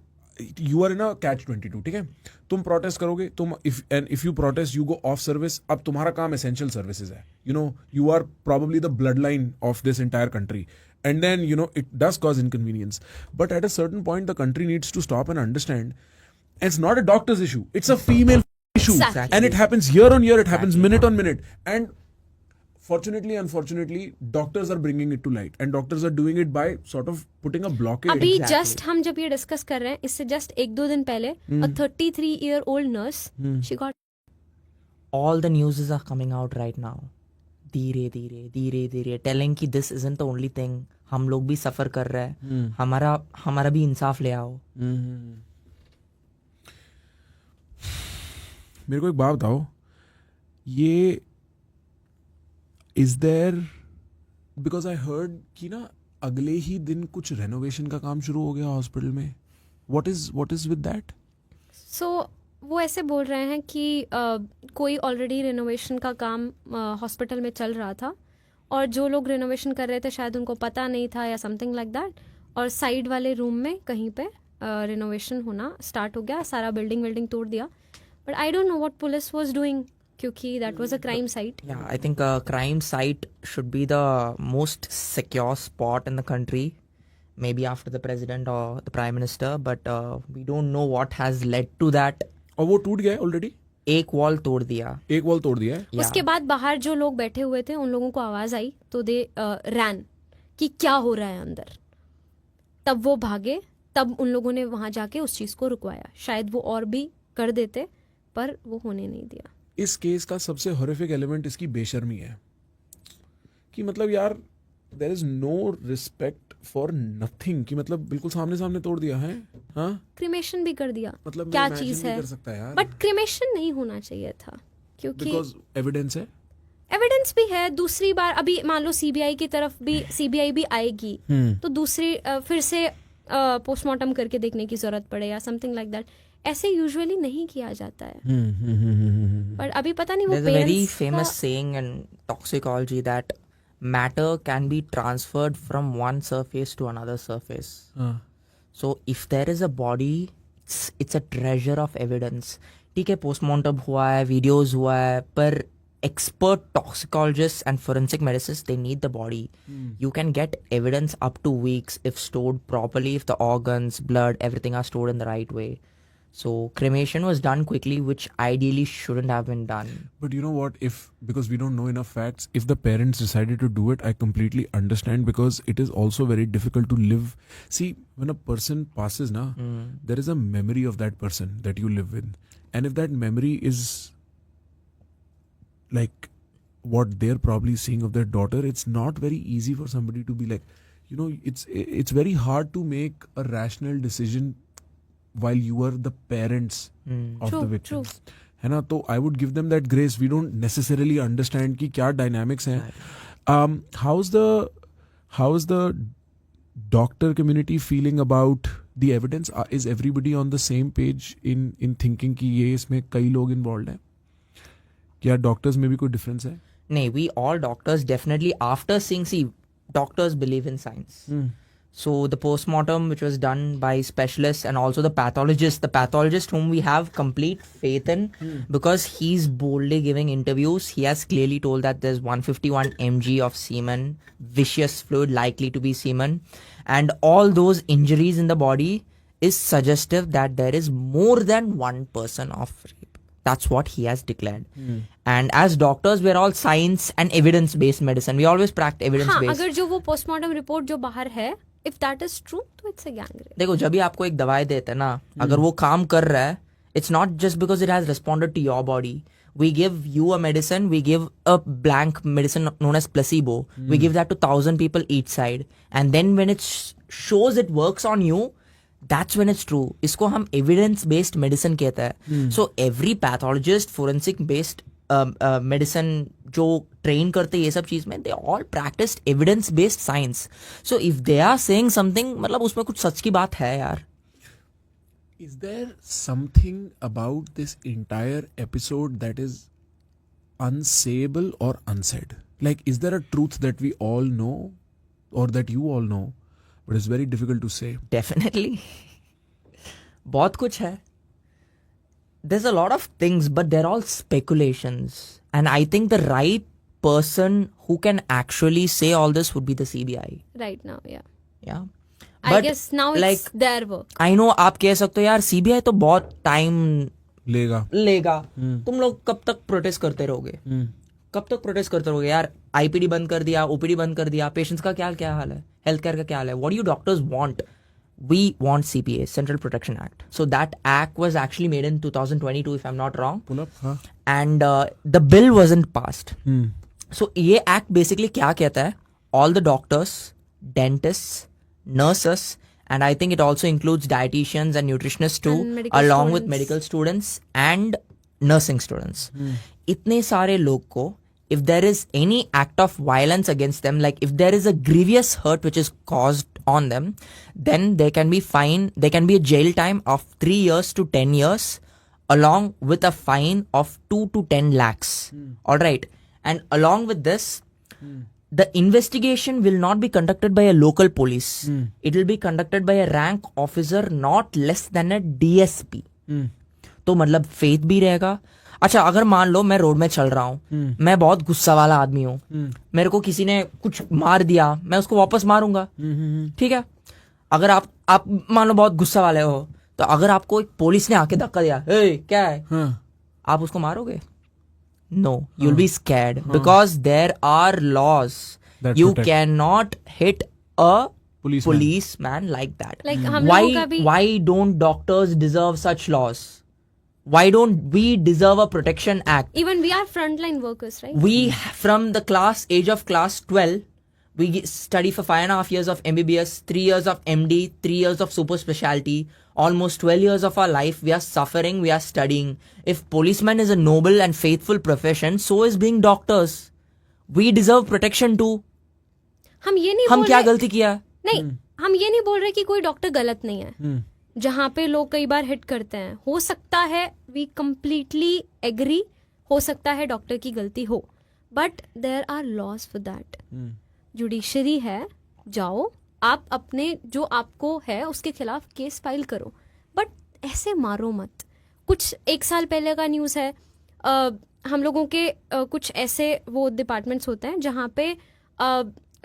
Speaker 1: you are in a catch 22, ठीक है. तुम प्रोटेस्ट करोगे, तुम if you protest you go off service. अब तुम्हारा काम एसेंशियल सर्विसेज है, you know, you are probably the blood line of this entire country, and then you know it does cause inconvenience. But at a certain point the country needs to stop and understand it's not a doctors issue, it's a female issue.
Speaker 3: Exactly.
Speaker 1: And it happens year on year, it happens minute on minute. And fortunately, unfortunately, doctors are bringing it to light. And doctors are doing it by sort of putting a blockade.
Speaker 3: अभी
Speaker 2: Exactly.
Speaker 3: Just हम जब ये discuss कर रहे हैं इससे just 1-2 दिन पहले a 33-year-old nurse she got
Speaker 2: All the news are coming out right now. धीरे धीरे telling कि this isn't the only thing. हम लोग भी सफर कर रहे हैं. हमारा भी इंसाफ ले आओ.
Speaker 1: मेरे को एक बात बताओ, ये is there, because I heard कि ना अगले ही दिन कुछ रेनोवेशन का काम शुरू हो गया हॉस्पिटल में. What is with that?
Speaker 3: So वो ऐसे बोल रहे हैं कि कोई ऑलरेडी रिनोवेशन का काम हॉस्पिटल में चल रहा था और जो लोग रिनोवेशन कर रहे थे शायद उनको पता नहीं था या समथिंग लाइक दैट, और साइड वाले रूम में कहीं पे रिनोवेशन होना स्टार्ट हो गया, सारा बिल्डिंग तोड़ दिया. But I don't know what police was doing क्योंकि that was a crime site.
Speaker 2: Yeah, I think a crime site should be the most secure spot in the country, maybe after the president or the prime minister, but we don't know what has led to that.
Speaker 1: और वो टूट गया है already,
Speaker 2: एक wall तोड़ दिया.
Speaker 1: एक wall तोड़ दिया है.
Speaker 2: Yeah.
Speaker 3: उसके बाद बाहर जो लोग बैठे हुए थे उन लोगों को आवाज आई तो दे रैन कि क्या हो रहा है अंदर. तब वो भागे, तब उन लोगों ने वहां जाके उस चीज को रुकवाया. शायद वो और भी कर देते पर वो होने नहीं दिया.
Speaker 1: इस केस का सबसे हॉरिफिक एलिमेंट इसकी बेशर्मी है कि मतलब यार there is no respect for nothing, कि मतलब बिल्कुल सामने तोड़ दिया है. हाँ,
Speaker 3: क्रिमेशन भी कर दिया.
Speaker 1: मतलब
Speaker 3: क्या
Speaker 1: मैं imagine
Speaker 3: चीज
Speaker 1: नहीं
Speaker 3: है,
Speaker 1: कर सकता यार,
Speaker 3: बट क्रिमेशन नहीं होना चाहिए था क्योंकि
Speaker 1: बिकॉज एविडेंस है.
Speaker 3: एविडेंस भी है. दूसरी बार अभी मान लो सीबीआई की तरफ भी सीबीआई भी आएगी तो दूसरी फिर से पोस्टमार्टम करके देखने की जरूरत पड़े या समथिंग लाइक दैट. ऐसे यूजुअली नहीं किया जाता है. पर अभी पता नहीं वो
Speaker 2: There's a very
Speaker 3: parents
Speaker 2: famous
Speaker 3: का-
Speaker 2: saying in toxicology that matter can be transferred from one surface to another surface.
Speaker 1: हाँ.
Speaker 2: So if there is a body, it's a treasure of evidence. ठीक है, पोस्टमार्टम हुआ है, videos हुआ है, पर expert toxicologists and forensic medicists, they need the body. You can get evidence up to weeks if stored properly, if the organs, blood, everything are stored in the right way. So cremation was done quickly, which ideally shouldn't have been done.
Speaker 1: But you know what, because we don't know enough facts, if the parents decided to do it, I completely understand, because it is also very difficult to live. See, when a person passes now, there is a memory of that person that you live with. And if that memory is like what they're probably seeing of their daughter, it's not very easy for somebody to be like, you know, it's very hard to make a rational decision while you are the parents of
Speaker 3: True,
Speaker 1: the victim.
Speaker 3: true.
Speaker 1: है ना. तो I would give them that grace. We don't necessarily understand कि क्या dynamics हैं. How's the doctor community feeling about the evidence? Is everybody on the same page in thinking कि ये इसमें कई लोग involved हैं? क्या doctors में भी कोई difference है?
Speaker 2: Nay, we all doctors definitely, after seeing, see, doctors believe in science. So the postmortem, which was done by specialists and also the pathologist whom we have complete faith in, because he's boldly giving interviews, he has clearly told that there's 151 mg of semen, viscous fluid likely to be semen, and all those injuries in the body is suggestive that there is more than one person of rape. That's what he has declared. And as doctors, we're all science and evidence-based medicine. We always practice
Speaker 3: हाँ,
Speaker 2: evidence-based.
Speaker 3: अगर जो वो postmortem report जो बाहर है if that is true तो it's a gang rape.
Speaker 2: देखो, जब भी आपको एक दवाई देते हैं ना, अगर वो काम कर रहा है, it's not just because it has responded to your body. We give you a medicine, we give a blank medicine known as placebo. We give that to 1,000 people each side. And then when it shows it works on you, that's when it's true. इसको हम evidence-based medicine कहते हैं. So every pathologist, forensic-based medicine जो train करते हैं ये सब चीज में, they all practiced evidence-based science. So if they are saying something, मतलब उसमें कुछ सच की बात है यार.
Speaker 1: Is there something about this entire episode that is unsayable or unsaid? Like, is there a truth that we all know or that you all know, but it's very difficult to say?
Speaker 2: Definitely. बहुत कुछ है. There's a lot of things, but they're all speculations. And I think the right person who can actually say all this would be the CBI.
Speaker 3: Right now या
Speaker 2: Yeah.
Speaker 3: I guess now it's
Speaker 2: like,
Speaker 3: their work.
Speaker 2: I know आप कह सकते हो यार CBI तो बहुत time लेगा, तुम लोग कब तक प्रोटेस्ट करते रहोगे? कब तक प्रोटेस्ट करते रहोगे यार? आईपीडी बंद कर दिया, ओपीडी बंद कर दिया, पेशेंट्स का क्या हाल है, हेल्थ केयर का क्या हाल है? What do doctors want? We want CPA, Central Protection Act. So that act was actually made in 2022, if I'm not wrong.
Speaker 1: Pull up, हाँ.
Speaker 2: And the bill wasn't passed. So ये act basically क्या कहता है? All the doctors, dentists, nurses, and I think it also includes dietitians and nutritionists too,
Speaker 3: And medical
Speaker 2: along
Speaker 3: students.
Speaker 2: with medical students and nursing students. इतने सारे लोग को, if there is any act of violence against them, like if there is a grievous hurt which is caused on them, then they can be fined, they can be a jail time of 3 years to 10 years along with a fine of 2 to 10 lakhs. All right. And along with this, the investigation will not be conducted by a local police. It will be conducted by a rank officer not less than a DSP. तो मतलब faith भी रहेगा. अच्छा, अगर मान लो मैं road में चल रहा हूँ, मैं बहुत गुस्सा वाला आदमी हूँ, मेरे को किसी ने कुछ मार दिया, मैं उसको वापस मारूंगा, ठीक है? अगर आप मान लो बहुत गुस्सा वाले हो, तो अगर आपको एक पुलिस ने आके धक्का दिया, हे क्या है, आप उसको मारोगे? No, you will be scared because there are laws. You can not hit a policeman like that.
Speaker 3: Like हम लोगों का भी
Speaker 2: Why don't doctors deserve such laws? Why don't we deserve a protection act?
Speaker 3: even we are frontline workers, right?
Speaker 2: We, from the age of class 12, we study for 5.5 years of MBBS, 3 years of MD, 3 years of super specialty, almost 12 years of our life. We are suffering, we are studying. If policeman is a noble and faithful profession, so is being doctors. We deserve protection too.
Speaker 3: हम ये नहीं
Speaker 2: हम
Speaker 3: बोल
Speaker 2: क्या
Speaker 3: रहे,
Speaker 2: गलती किया?
Speaker 3: नहीं हम ये नहीं बोल रहे कि कोई डॉक्टर गलत नहीं है. जहाँ पे लोग कई बार हिट करते हैं, हो सकता है, वी कम्प्लीटली एग्री, हो सकता है डॉक्टर की गलती हो, but there are laws for that. Judiciary है, जाओ आप अपने जो आपको है उसके खिलाफ केस फाइल करो, बट ऐसे मारो मत. कुछ 1 साल पहले का न्यूज़ है, हम लोगों के कुछ ऐसे वो डिपार्टमेंट्स होते हैं जहाँ पे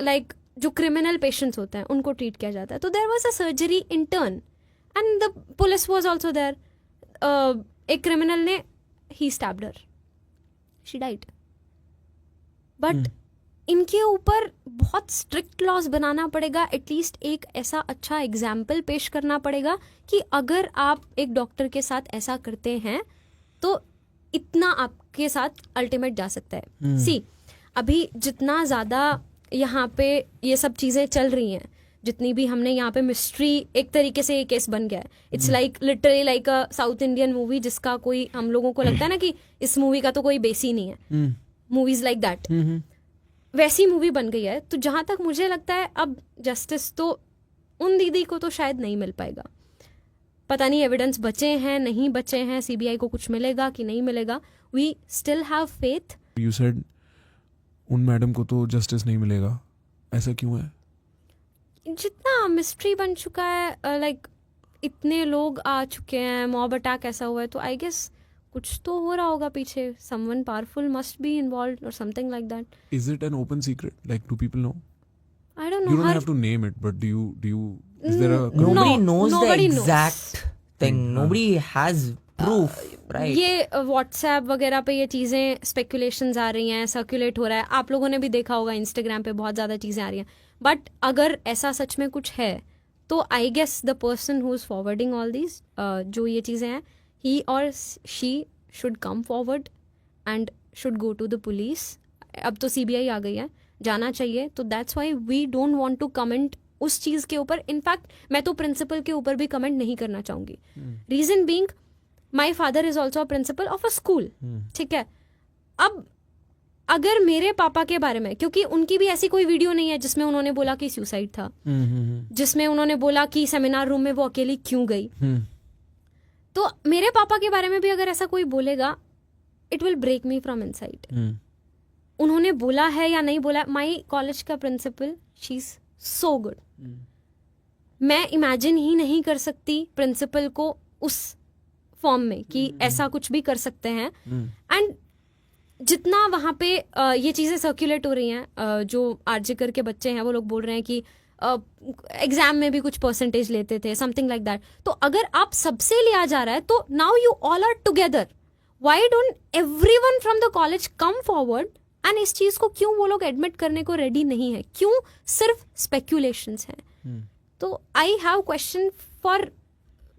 Speaker 3: लाइक जो क्रिमिनल पेशेंट्स होते हैं उनको ट्रीट किया जाता है. तो there was a surgery intern and the police was also there. एक क्रिमिनल ने ही stabbed her, she died. But इनके ऊपर बहुत स्ट्रिक्ट लॉज बनाना पड़ेगा. एटलीस्ट एक ऐसा अच्छा एग्जाम्पल पेश करना पड़ेगा कि अगर आप एक डॉक्टर के साथ ऐसा करते हैं तो इतना आपके साथ अल्टीमेट जा सकता है. सी अभी जितना ज़्यादा यहाँ पे ये सब चीज़ें चल रही हैं, जितनी भी हमने यहाँ पे मिस्ट्री, एक तरीके से ये केस बन गया है. It's like literally like a south Indian movie जिसका कोई, हम लोगों को लगता है ना कि इस मूवी का तो कोई बेस ही नहीं है, मूवीज लाइक दैट, वैसी मूवी बन गई है. तो जहाँ तक मुझे लगता है अब जस्टिस तो उन दीदी को तो शायद नहीं मिल पाएगा. पता नहीं एविडेंस बचे हैं नहीं बचे हैं, सीबीआई को कुछ मिलेगा कि नहीं मिलेगा. We still have faith.
Speaker 1: You said उन मैडम को तो जस्टिस नहीं मिलेगा, ऐसा क्यों है?
Speaker 3: जितना मिस्ट्री बन चुका है, लाइक इतने लोग आ चुके हैं, मॉब अटैक ऐसा हुआ है, तो आई गेस कुछ तो हो रहा होगा पीछे. Someone powerful must be involved और something like that.
Speaker 1: Is it an open secret? Like, do people know?
Speaker 3: I don't know.
Speaker 1: You don't have to name it, but do you is there a
Speaker 2: Nobody knows the
Speaker 3: nobody knows.
Speaker 2: exact thing. Nobody has proof, right?
Speaker 3: ये WhatsApp वगैरह पे ये चीज़ें speculations आ रही हैं, circulate हो रहा है. आप लोगों ने भी देखा होगा इंस्टाग्राम पे बहुत ज़्यादा चीज़ें आ रही हैं. बट अगर ऐसा सच में कुछ है तो I guess the person who is forwarding all these, जो ये चीज़ें हैं, ही और she should come forward and should go to the police. अब तो सीबीआई आ गई है, जाना चाहिए. तो that's why we don't want to comment उस चीज़ के ऊपर. इनफैक्ट मैं तो प्रिंसिपल के ऊपर भी कमेंट नहीं करना चाहूँगी. Reason being my father is also a principle of a school. ठीक है, अब अगर मेरे पापा के बारे में, क्योंकि उनकी भी ऐसी कोई वीडियो नहीं है जिसमें उन्होंने बोला कि सुसाइड था, जिसमें उन्होंने बोला कि सेमिनार रूम में वो अकेली क्यों गई, तो मेरे पापा के बारे में भी अगर ऐसा कोई बोलेगा, it will break me from inside. उन्होंने बोला है या नहीं बोला, माई कॉलेज का principal, she is so good. मैं इमेजिन ही नहीं कर सकती प्रिंसिपल को उस फॉर्म में कि ऐसा कुछ भी कर सकते हैं. एंड जितना वहाँ पे ये चीज़ें सर्कुलेट हो रही हैं, जो आरजेकर के बच्चे हैं वो लोग बोल रहे हैं कि एग्जाम में भी कुछ परसेंटेज लेते थे, समथिंग लाइक दैट. तो अगर आप सबसे लिया जा रहा है तो now you all are together. Why don't everyone from the college come forward? And इस चीज को क्यों वो लोग एडमिट करने को रेडी नहीं है? क्यों सिर्फ स्पेक्यूलेशंस हैं? तो I have question for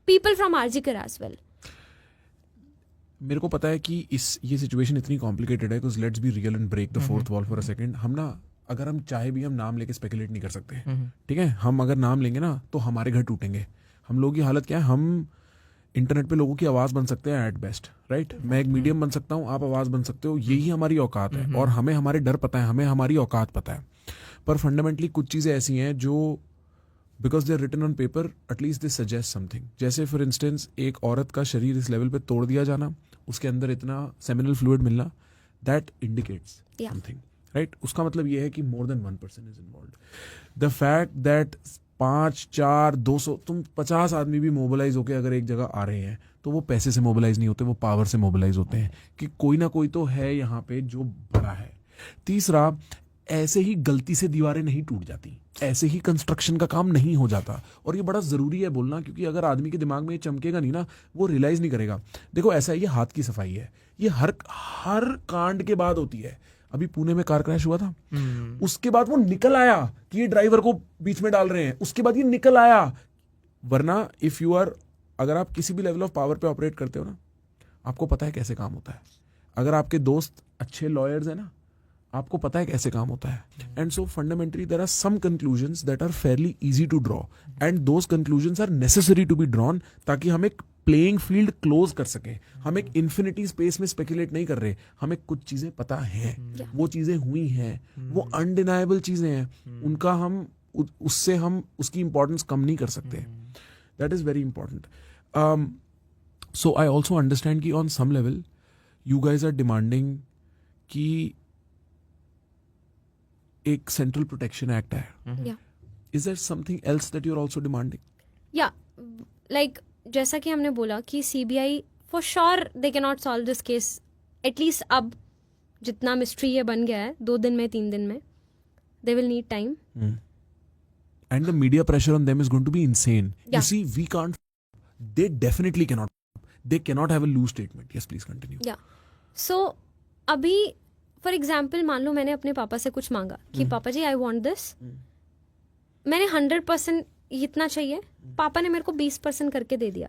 Speaker 3: people from RG Kar as well.
Speaker 1: मेरे को पता है कि ये सिचुएशन इतनी कॉम्प्लिकेटेड है, because let's be real and break the fourth wall for a second. हम ना, अगर हम चाहे भी हम नाम लेके स्पेकुलेट नहीं कर सकते, ठीक है. हम अगर नाम लेंगे ना तो हमारे घर टूटेंगे. हम लोगों की हालत क्या है, हम इंटरनेट पे लोगों की आवाज बन सकते हैं एट बेस्ट, राइट. मैं एक मीडियम बन सकता हूँ, आप आवाज बन सकते हो, यही हमारी औकात है. और हमें हमारे डर पता है, हमें हमारी औकात पता है. पर फंडामेंटली कुछ चीजें ऐसी हैं जो because they are written on paper, at least they suggest something. जैसे फॉर इंस्टेंस एक औरत का शरीर इस लेवल पे तोड़ दिया जाना, उसके अंदर इतना सेमिनल फ्लूइड मिलना, दैट इंडिकेट्स समथिंग, राइट. उसका मतलब ये है कि more than 1% is involved. The fact that 5, 4, 200, तुम 50 आदमी भी मोबिलाइज होकर अगर एक जगह आ रहे हैं तो वो पैसे से मोबिलाइज नहीं होते, वो पावर से मोबिलाइज होते हैं कि कोई ना कोई तो है यहाँ पे जो बड़ा है. तीसरा, ऐसे ही गलती से दीवारें नहीं टूट जाती, ऐसे ही कंस्ट्रक्शन का काम नहीं हो जाता. और ये बड़ा जरूरी है बोलना, क्योंकि अगर आदमी के दिमाग में ये चमकेगा नहीं ना, वो रियलाइज नहीं करेगा. देखो ऐसा है, ये हाथ की सफाई है, ये हर कांड के बाद होती है. अभी पुणे में कार क्रैश हुआ था, उसके बाद वो निकल आया कि ये ड्राइवर को बीच में डाल रहे हैं, उसके बाद ये निकल आया. वरना इफ यू आर, अगर आप किसी भी लेवल ऑफ पावर पे ऑपरेट करते हो ना, आपको पता है कैसे काम होता है. अगर आपके दोस्त अच्छे लॉयर्स हैं ना, आपको पता है कैसे काम होता है. And so fundamentally there are some conclusions that are fairly easy to draw, and those conclusions are necessary to be drawn, ताकि हम एक प्लेइंग फील्ड क्लोज कर सकें. हम एक इन्फिनिटी स्पेस में स्पेकुलेट नहीं कर रहे, हमें कुछ चीजें पता हैं, वो चीजें हुई हैं, वो अनडिनाइबल चीजें हैं, उनका हम उससे हम उसकी इंपॉर्टेंस कम नहीं कर सकते. That is very important. So I also understand कि on some level you guys are demanding कि एक सेंट्रल प्रोटेक्शन एक्ट है. Is there something else that you are also demanding?
Speaker 3: या लाइक जैसा कि हमने बोला कि CBI for sure they can not solve this case. At least अब जितना मिस्ट्री ये बन गया है, 2 दिन में 3 दिन में, they will need time.
Speaker 1: And the media pressure on them is going to be insane.
Speaker 3: Yeah.
Speaker 1: You see, we can't. They definitely cannot. They cannot have a loose statement. Yes, please continue.
Speaker 3: या सो अभी for example मान लो मैंने अपने पापा से कुछ मांगा कि पापा जी आई वॉन्ट दिस. मैंने 100% इतना चाहिए, पापा ने मेरे को 20% करके दे दिया,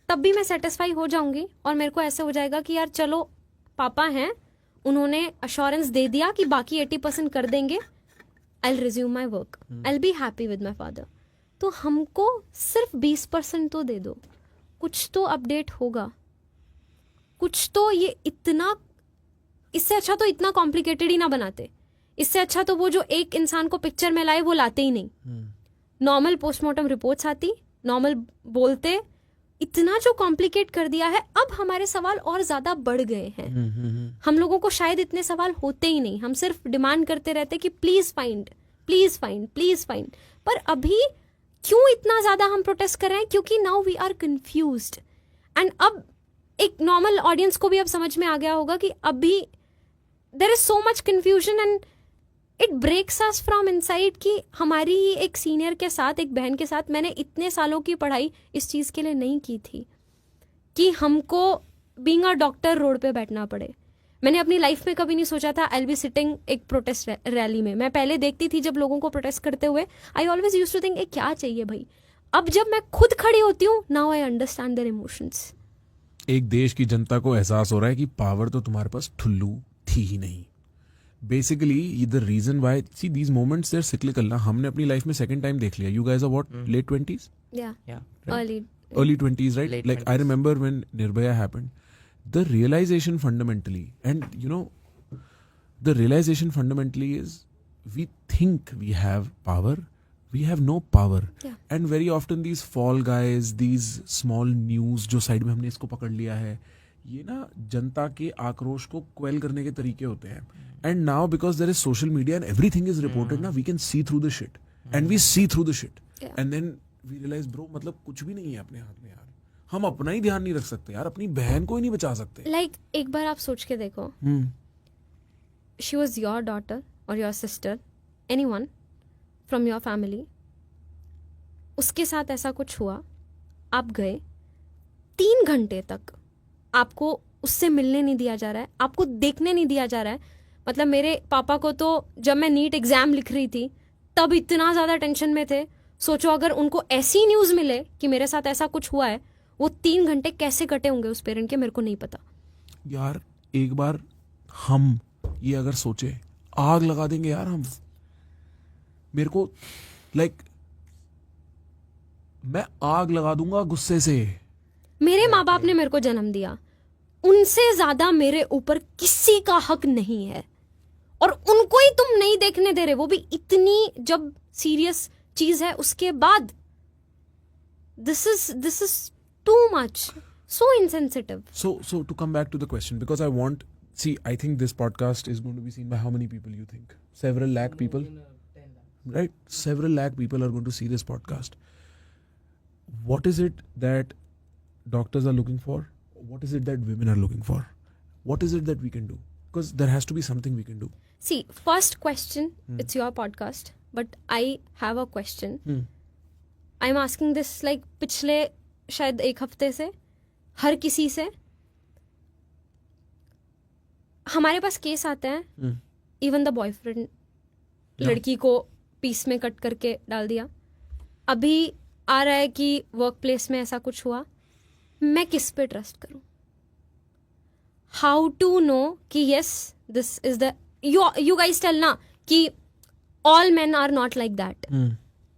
Speaker 3: तब भी मैं सेटिस्फाई हो जाऊंगी. और मेरे को ऐसे हो जाएगा कि यार चलो पापा हैं, उन्होंने अश्योरेंस दे दिया कि बाकी 80% कर देंगे, I'll resume my work. I'll be happy with my father. तो हमको सिर्फ 20% तो दे दो, कुछ तो अपडेट होगा, कुछ तो. ये इतना, इससे अच्छा तो इतना कॉम्प्लिकेटेड ही ना बनाते. इससे अच्छा तो वो जो एक इंसान को पिक्चर में लाए वो लाते ही नहीं. नॉर्मल पोस्टमार्टम रिपोर्ट्स आती, नॉर्मल बोलते. इतना जो कॉम्प्लिकेट कर दिया है, अब हमारे सवाल और ज्यादा बढ़ गए हैं. हम लोगों को शायद इतने सवाल होते ही नहीं, हम सिर्फ डिमांड करते रहते कि please find, please find, please find. पर अभी क्यों इतना ज्यादा हम प्रोटेस्ट कर रहे हैं? क्योंकि now we are confused. And अब एक नॉर्मल ऑडियंस को भी अब समझ में आ गया होगा कि अभी there is so much confusion and it breaks us from inside. कि हमारी एक सीनियर के साथ, एक बहन के साथ, मैंने इतने सालों की पढ़ाई इस चीज़ के लिए नहीं की थी कि हमको बीइंग अ डॉक्टर रोड पे बैठना पड़े. मैंने अपनी लाइफ में कभी नहीं सोचा था आई विल बी सिटिंग एक प्रोटेस्ट रैली में. मैं पहले देखती थी जब लोगों को प्रोटेस्ट करते हुए, I always used to think ये क्या चाहिए भाई. अब जब मैं खुद खड़ी होती हूँ, now I understand their emotions.
Speaker 1: एक देश की जनता को एहसास हो रहा है कि पावर तो तुम्हारे पास ठुल्लू थी ही नहीं. Basically the reason why, see these moments there cyclical ना. हमने अपनी लाइफ में सेकंड टाइम देख लिया. You guys are what, late 20s,
Speaker 3: या
Speaker 2: Yeah.
Speaker 1: early 20s, right?
Speaker 2: Late
Speaker 1: Like
Speaker 2: 20s.
Speaker 1: I remember when Nirbhaya happened, the realization fundamentally, and you know, the realization fundamentally is we think we have power, we have no power.
Speaker 3: Yeah.
Speaker 1: And very often these fall guys, these small news जो side में हमने इसको पकड़ लिया है, ये ना जनता के आक्रोश को क्वेल करने के तरीके होते हैं. And now because there is social media and everything is reported, ना we can see through the shit, and we see through the shit,
Speaker 3: Yeah.
Speaker 1: and then we realize bro, मतलब कुछ भी नहीं है अपने हाथ में यार. हम अपना ही ध्यान नहीं रख सकते यार, अपनी बहन को ही नहीं बचा सकते.
Speaker 3: लाइक एक बार आप सोच के देखो, शी वॉज योर डॉटर और your sister, any one from your family, उसके साथ ऐसा कुछ हुआ, आप गए, 3 घंटे तक आपको उससे मिलने नहीं दिया जा रहा है, आपको देखने नहीं दिया जा रहा है. मतलब मेरे पापा को तो जब मैं नीट एग्जाम लिख रही थी तब इतना ज़्यादा टेंशन में थे. सोचो अगर उनको ऐसी न्यूज़ मिले कि मेरे साथ ऐसा कुछ हुआ है, वो 3 घंटे कैसे कटे होंगे उस पेरेंट के, मेरे को नहीं पता.
Speaker 1: यार एक बार हम ये अगर सोचे, आग लगा देंगे यार हम. मेरे को मैं आग लगा दूंगा गुस्से से.
Speaker 3: मेरे माँ बाप ने मेरे को जन्म दिया, उनसे ज्यादा मेरे ऊपर किसी का हक नहीं है, और उनको ही तुम नहीं देखने दे रहे, वो भी इतनी जब सीरियस चीज है उसके बाद. This is too much, so insensitive.
Speaker 1: So to come back to the question, because I think this podcast is going to be seen by how many people you think? Several lakh people? Right? Several lakh people are going to see this podcast. What is it that doctors are looking for? What is it that women are looking for? What is it that we can do? Because there has to be something we can do.
Speaker 3: See, first question, it's your podcast, but I have a question. I'm asking this like पिछले शायद 1 हफ्ते से हर किसी से. हमारे पास case आते हैं, even the boyfriend लड़की को पीस में कट करके डाल दिया. अभी आ रहा है कि वर्क प्लेस में ऐसा कुछ हुआ. मैं किस पे ट्रस्ट करूं? हाउ टू नो कि yes this is the you guys tell ना कि all men are not like that.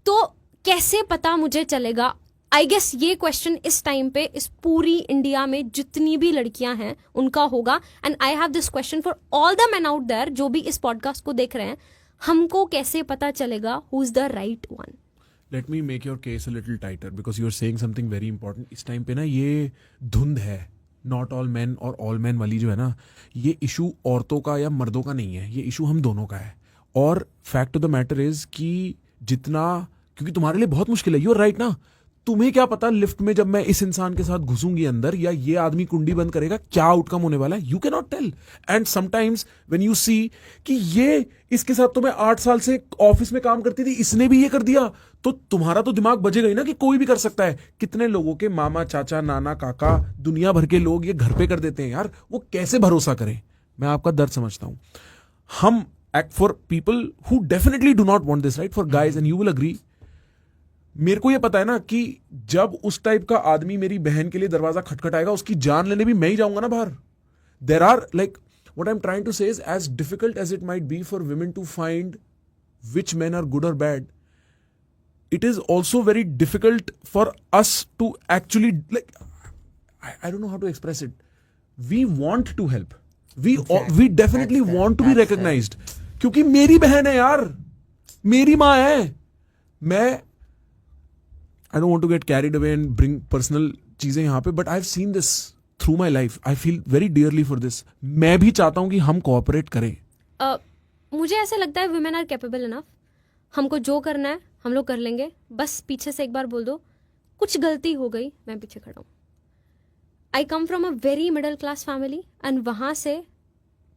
Speaker 3: तो कैसे पता मुझे चलेगा? आई गेस ये क्वेश्चन इस टाइम पे इस पूरी इंडिया में जितनी भी लड़कियां हैं उनका होगा. And I have this question for all the men out there जो भी इस पॉडकास्ट को देख रहे हैं. हमको कैसे पता चलेगा who is the right one?
Speaker 1: Let me make your case a little tighter, because you are saying something very important. इस टाइम पे ना ये धुंध है, नॉट ऑल मैन और ऑल मैन वाली जो है ना, ये इशू औरतों का या मर्दों का नहीं है, ये इशू हम दोनों का है. और fact of the matter is कि जितना, क्योंकि तुम्हारे लिए बहुत मुश्किल है, यू आर राइट ना. तुम्हें क्या पता लिफ्ट में जब मैं इस इंसान के साथ घुसूंगी अंदर, या ये आदमी कुंडी बंद करेगा, क्या आउटकम होने वाला है? You can not tell. And sometimes when you see कि ये इसके साथ तो मैं 8 साल से ऑफिस में काम करती थी, इसने भी ये कर दिया, तो तुम्हारा तो दिमाग बजेगा ही ना कि कोई भी कर सकता है. कितने लोगों के मामा, चाचा, नाना, काका, दुनिया भर के लोग ये घर पे कर देते हैं यार. वो कैसे भरोसा करें? मैं आपका दर्द समझता हूं. हम for people who definitely do not want this, right, for guys, and you will agree, मेरे को ये पता है ना कि जब उस टाइप का आदमी मेरी बहन के लिए दरवाजा खटखटाएगा, उसकी जान लेने भी मैं ही जाऊंगा ना बाहर. There are like, what I'm trying to say is, as difficult as it might be for women to find which men are good or bad, it is also very difficult for us to actually, like, I don't know how to express it. We want to help. We definitely want to be recognized. क्योंकि मेरी बहन है यार, मेरी माँ है. मैं I don't want to get carried away and bring personal चीजें यहाँ पे, but I've seen this through my life. I feel very dearly for this. मैं भी चाहता हूँ कि हम कोऑपरेट करें.
Speaker 3: मुझे ऐसा लगता है women are capable enough. हमको जो करना है हम लोग कर लेंगे. बस पीछे से एक बार बोल दो कुछ गलती हो गई, मैं पीछे खड़ा हूँ. I come from a very middle class family, and वहाँ से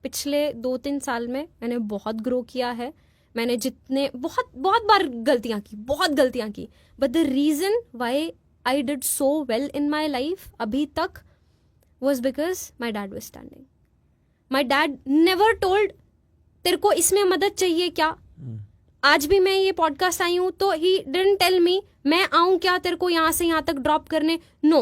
Speaker 3: पिछले 2-3 साल में मैंने बहुत ग्रो किया है. मैंने जितने बहुत बार गलतियाँ की, but the reason why I did so well in my life अभी तक was because my dad was standing. My dad never told तेरे को इसमें मदद चाहिए क्या. आज भी मैं ये पॉडकास्ट आई हूँ तो he didn't tell me मैं आऊँ क्या तेरे को यहाँ से यहाँ तक ड्रॉप करने. नो,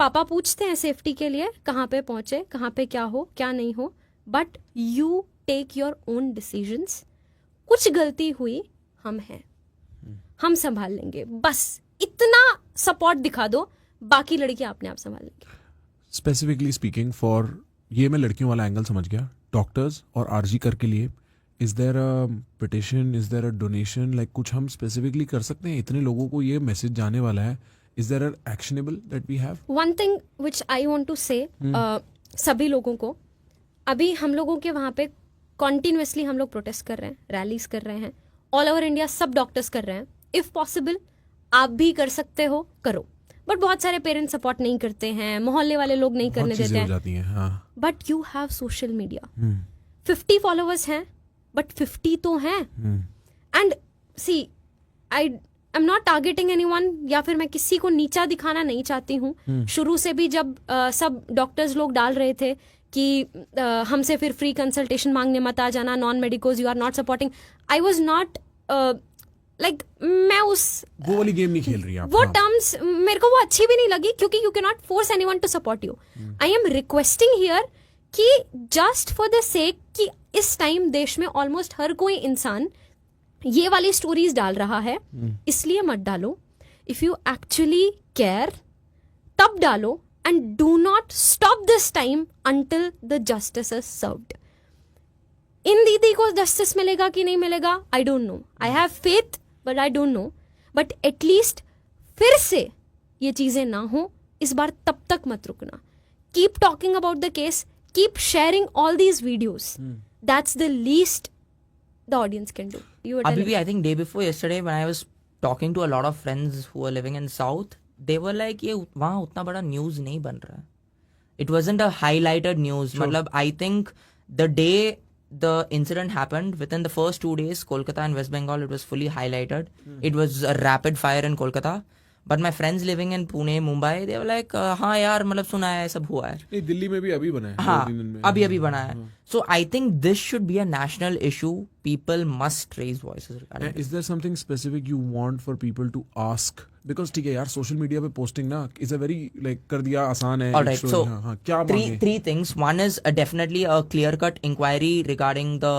Speaker 3: पापा पूछते हैं सेफ्टी के लिए कहाँ पे पहुँचे, कहाँ पे क्या हो क्या नहीं हो, but you take your own decisions. कुछ गलती हुई, हम हैं, हम संभाल लेंगे. बस इतना सपोर्ट दिखा दो, बाकी लड़कियां अपने आप संभाल लेंगे.
Speaker 1: स्पेसिफिकली स्पीकिंग फॉर, ये मैं लड़कियों वाला एंगल समझ गया, डॉक्टर्स और आरजी कर के लिए, is there a petition, is there a donation, like कुछ हम स्पेसिफिकली कर सकते हैं? इतने लोगों को ये मैसेज जाने वाला है, is there a actionable that we have?
Speaker 3: One thing which I want to say, सभी लोगों को, अभी हम लोगों के वहाँ पे कॉन्टिन्यूसली हम लोग प्रोटेस्ट कर रहे हैं, रैलीज कर रहे हैं, ऑल ओवर इंडिया सब डॉक्टर्स कर रहे हैं. इफ पॉसिबल आप भी कर सकते हो, करो. बट बहुत सारे पेरेंट्स सपोर्ट नहीं करते हैं, मोहल्ले वाले लोग नहीं करने देते हैं. But you have social media. 50 followers हैं, बट 50 तो हैं. And see I am not targeting anyone, या फिर मैं किसी को नीचा दिखाना नहीं चाहती हूँ. शुरू से भी जब सब डॉक्टर्स लोग डाल रहे थे कि हमसे फिर फ्री कंसल्टेशन मांगने मत आ जाना, non medicos you are not supporting, I was not like मैं उस
Speaker 1: वो वाली गेम नहीं खेल रही आप.
Speaker 3: वो
Speaker 1: हाँ.
Speaker 3: टर्म्स मेरे को वो अच्छी भी नहीं लगी, क्योंकि you can not force anyone to support you. I am requesting here कि जस्ट फॉर द सेक कि इस टाइम देश में ऑलमोस्ट हर कोई इंसान ये वाली स्टोरीज डाल रहा है, इसलिए मत डालो. इफ यू एक्चुअली केयर तब डालो, and do not stop this time until the justice is served. इन दीदी को जस्टिस मिलेगा कि नहीं मिलेगा, I don't know. I have faith but I don't know. But at least फिर से ये चीजें ना हो इस बार, तब तक मत रुकना. Keep talking about the case, keep sharing all these videos. That's the least the audience can do. You were telling
Speaker 2: Abhi, I think day before yesterday when I was talking to a lot of friends who are living in South, they were like, ये वहाँ उतना बड़ा news नहीं बन रहा है. It wasn't a highlighted news. मतलब I think the day the incident happened, within the first 2 days, Kolkata and West Bengal, it was fully highlighted. It was a rapid fire in Kolkata. But my friends living in Pune, Mumbai, they were like, हाँ यार मतलब सुना है, सब हुआ है.
Speaker 1: नहीं, दिल्ली में भी अभी बना है.
Speaker 2: हाँ,
Speaker 1: 2 दिन में.
Speaker 2: अभी बना है. So I think this should be a national issue. People must raise voices regarding it.
Speaker 1: Is there something specific you want for people to ask? Because ठीक है यार, सोशल मीडिया पे पोस्टिंग ना is a very like कर दिया आसान है.
Speaker 2: Alright,
Speaker 1: story,
Speaker 2: so
Speaker 1: हाँ, क्या मांगे?
Speaker 2: three things. One is definitely a clear-cut inquiry regarding the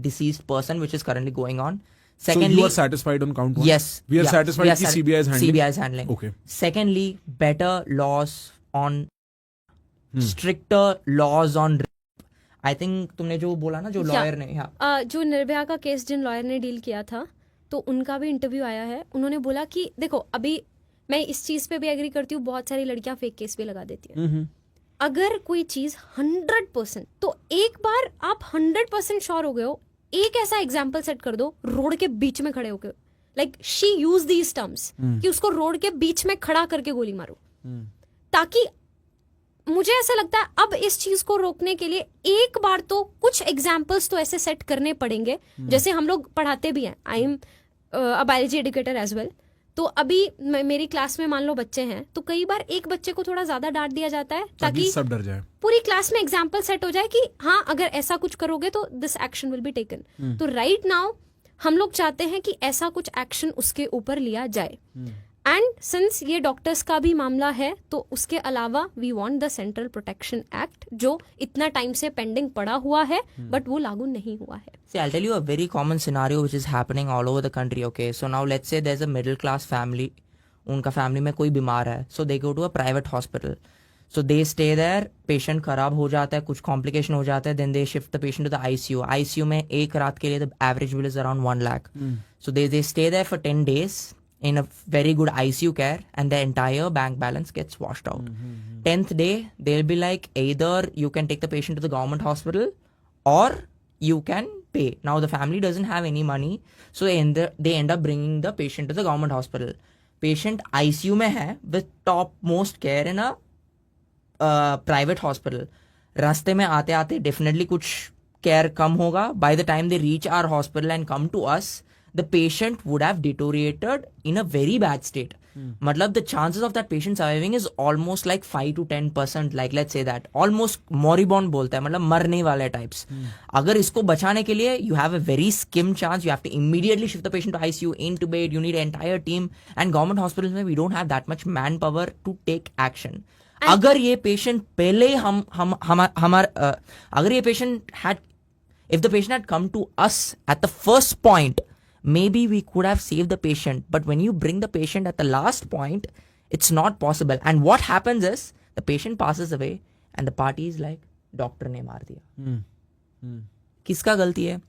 Speaker 2: deceased person, which is currently going on. Secondly,
Speaker 1: so you are satisfied on count 1?
Speaker 2: yes,
Speaker 1: We are
Speaker 2: yeah,
Speaker 1: satisfied
Speaker 2: we are
Speaker 1: कि CBI is handling.
Speaker 2: CBI is handling.
Speaker 1: Okay.
Speaker 2: Secondly, better laws on stricter laws on rape. I think तुमने जो बोला ना, जो
Speaker 3: Yeah.
Speaker 2: Lawyer ने, हाँ,
Speaker 3: जो निर्भया का केस जिन लॉयर ने डील किया था, तो उनका भी इंटरव्यू आया है. उन्होंने बोला कि देखो, अभी मैं इस चीज पे भी एग्री करती हूँ, बहुत सारी लड़कियां फेक केस भी लगा देती हैं. अगर कोई चीज 100%, तो एक बार आप 100% श्योर हो गए हो, एक ऐसा एग्जाम्पल सेट कर दो, रोड के बीच में खड़े होकर, like she use these terms, कि उसको रोड के बीच में खड़ा करके गोली मारो. ताकि मुझे ऐसा लगता है अब इस चीज को रोकने के लिए एक बार तो कुछ एग्जाम्पल्स तो ऐसे सेट करने पड़ेंगे. जैसे हम लोग पढ़ाते भी हैं, I am a biology educator as well. तो अभी मेरी क्लास में मान लो बच्चे हैं, तो कई बार एक बच्चे को थोड़ा ज्यादा डांट दिया जाता है ताकि
Speaker 1: सब डर जाए.
Speaker 3: पूरी क्लास में एग्जाम्पल सेट हो जाए कि हाँ, अगर ऐसा कुछ करोगे तो this action will be taken. तो राइट नाउ हम लोग चाहते हैं कि ऐसा कुछ एक्शन उसके ऊपर लिया जाए. एंड सिंस ये डॉक्टर्स का भी मामला है, तो उसके अलावा we want the central protection act, जो इतना टाइम से पेंडिंग पड़ा हुआ है बट वो लागू नहीं हुआ है.
Speaker 2: See, I'll tell you a very common scenario which is happening all over the country, okay? So now let's say there's a middle class family, उनका family में कोई बीमार है, so they go to a private hospital. So they stay there, patient खराब हो जाता है, कुछ complication हो जाता है, then they shift the patient to the ICU. ICU में एक रात के लिए the average bill is around 1 lakh. So they stay there for 10 days in a very good ICU care, and the entire bank balance gets washed out. 10th day, they'll be like, either you can take the patient to the government hospital or you can pay. Now the family doesn't have any money, so they end up bringing the patient to the government hospital. Patient ICU में है with top most care in a private hospital. रास्ते में आते आते definitely कुछ care कम होगा. By the time they reach our hospital and come to us, the patient would have deteriorated in a very bad state. मतलब the chances of that patient surviving is almost like 5 to 10%, like let's say that. Almost moribund बोलता है, मतलब मरने वाले types. अगर इसको बचाने के लिए you have a very skim chance, you have to immediately shift the patient to ICU, intubate, you need an entire team, and government hospitals में we don't have that much manpower to take action. अगर ये patient पहले अगर ये patient had, if the patient had come to us at the first point, maybe we could have saved the patient. But when you bring the patient at the last point, it's not possible. And what happens is the patient passes away and the party is like, doctor ने मार दिया. किसका गलती है?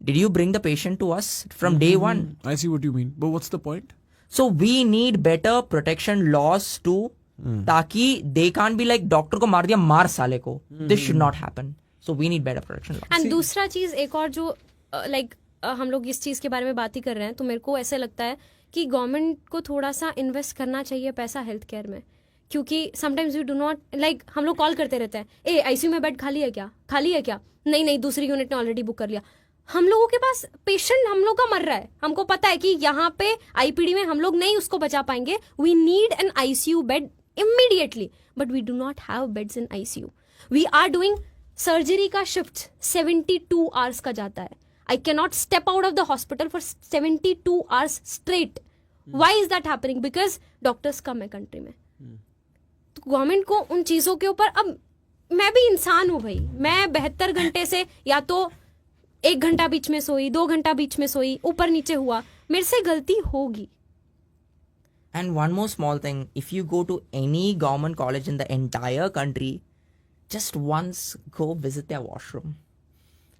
Speaker 2: Did you bring the patient to us from day one?
Speaker 1: I see what you mean. But what's the point?
Speaker 2: So we need better protection laws to, ताकि they can't be like, doctor को मार दिया, मार साले को. This should not happen. So we need better protection laws.
Speaker 3: And दूसरा चीज एक और जो लाइक हम लोग इस चीज के बारे में बात ही कर रहे हैं, तो मेरे को ऐसा लगता है कि गवर्नमेंट को थोड़ा सा इन्वेस्ट करना चाहिए पैसा हेल्थ केयर में. क्योंकि sometimes we do not, like हम लोग कॉल करते रहते हैं, ए आईसीयू में बेड खाली है क्या, खाली है क्या, नहीं दूसरी यूनिट ने ऑलरेडी बुक कर लिया. हम लोगों के पास पेशेंट हम लोग का मर रहा है, हमको पता है कि यहाँ पे आईपीडी में हम लोग नहीं उसको बचा पाएंगे, we need an ICU bed immediately, but we do not have beds in ICU. We are doing surgery का शिफ्ट 72 आवर्स का जाता है. I can not step out of the hospital for 72 hours straight. Why is that happening? Because doctors कम है country में. तो government को उन चीजों के ऊपर, अब मैं भी इंसान हूं भाई, मैं 72 घंटे से या तो 1 घंटा बीच में सोई, 2 घंटा बीच में सोई, ऊपर नीचे हुआ, मेरे से गलती होगी.
Speaker 2: And one more small thing, if you go to any government college in the entire country, just once go visit their washroom.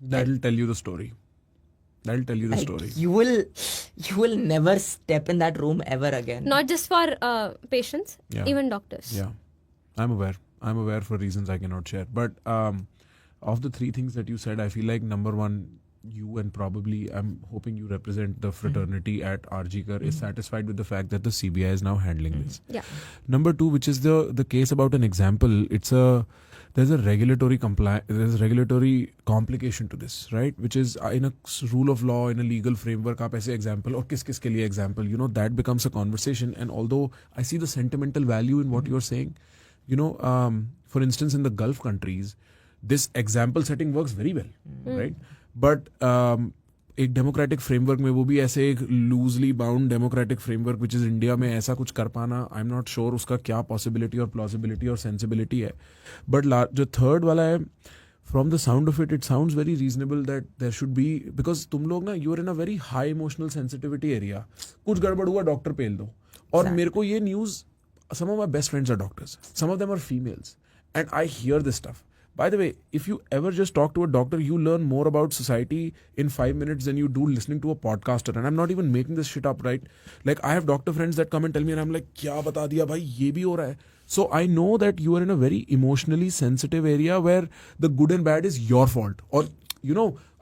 Speaker 1: That'll tell you the story. That'll tell you the
Speaker 2: Like,
Speaker 1: story.
Speaker 2: you will never step in that room ever again.
Speaker 3: Not just for patients,
Speaker 1: Yeah.
Speaker 3: even doctors.
Speaker 1: Yeah, I'm aware. I'm aware for reasons I cannot share. But of the three things that you said, I feel like number one, you and probably I'm hoping you represent the fraternity at RGKar is satisfied with the fact that the CBI is now handling this.
Speaker 3: Yeah.
Speaker 1: Number two, which is the case about an example, there's a regulatory complication to this, right? Which is in a rule of law, in a legal framework, आप ऐसे example और किस के लिए example, that becomes a conversation. And although I see the sentimental value in what you're saying, for instance, in the Gulf countries, this example setting works very well, right? But एक democratic framework में, वो भी ऐसे एक loosely bound democratic framework which is India में, ऐसा कुछ कर पाना, आई एम नॉट श्योर उसका क्या पॉसिबिलिटी और प्लॉसिबिलिटी और सेंसिबिलिटी है. बट जो थर्ड वाला है, from the sound of it sounds very reasonable that there should be, because तुम लोग ना, you are in a very high emotional sensitivity area. कुछ गड़बड़ हुआ, डॉक्टर पेल दो. और मेरे को ये news, some of my best friends are doctors, some of them are females, and I hear this stuff. By the way, if you ever just talk to a doctor, you learn more about society in 5 minutes than you do listening to a podcaster. And I'm not even making this shit up, right? Like, I have doctor friends that come and tell me, and I'm like, kya bata diya bhai, ye bhi ho raha hai. So I know that you are in a very emotionally sensitive area where the good and bad is your fault. Or,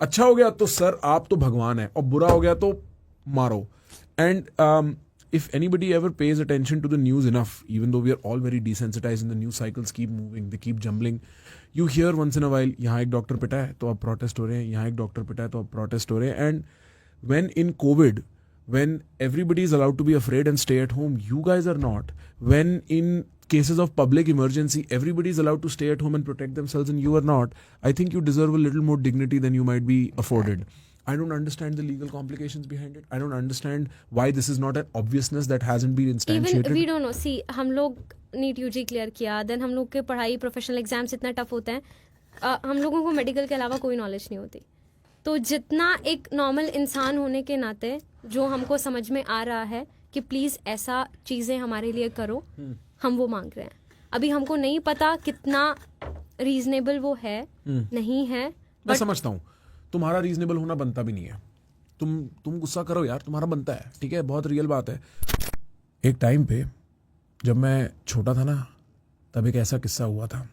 Speaker 1: अच्छा हो गया तो sir, आप तो भगवान है, और बुरा हो गया तो मारो. And if anybody ever pays attention to the news enough, even though we are all very desensitized and the news cycles keep moving, they keep jumbling, you hear once in a while, यहाँ एक doctor पिटा है तो अब protest हो रहे हैं, यहाँ एक डॉक्टर पिटा है तो अब प्रोटेस्ट हो रहे हैं. And when in COVID, when everybody is allowed to be afraid and stay at home, you guys are not. When in cases of public emergency, everybody is allowed to stay at home and protect themselves and you are not, I think you deserve a little more dignity than you might be afforded. I don't understand the legal complications behind it. I don't understand why this is not an obviousness that hasn't been instantiated.
Speaker 3: Even we don't know. See, हम लोग NEET UG clear किया, then हम लोग के पढ़ाई professional exams इतना tough होते हैं, हम लोगों को मेडिकल के अलावा कोई नॉलेज नहीं होती. तो जितना एक नॉर्मल इंसान होने के नाते जो हमको समझ में आ रहा है कि प्लीज़ ऐसा चीज़ें हमारे लिए करो, हम वो मांग रहे हैं. अभी हमको नहीं पता कितना रीजनेबल वो है, नहीं है.
Speaker 1: मैं समझता हूँ तुम्हारा रीजनेबल होना बनता भी नहीं है. तुम गुस्सा करो यार, तुम्हारा बनता है, ठीक है, बहुत रियल बात है. एक टाइम पे जब मैं छोटा था ना, तब एक ऐसा किस्सा हुआ था.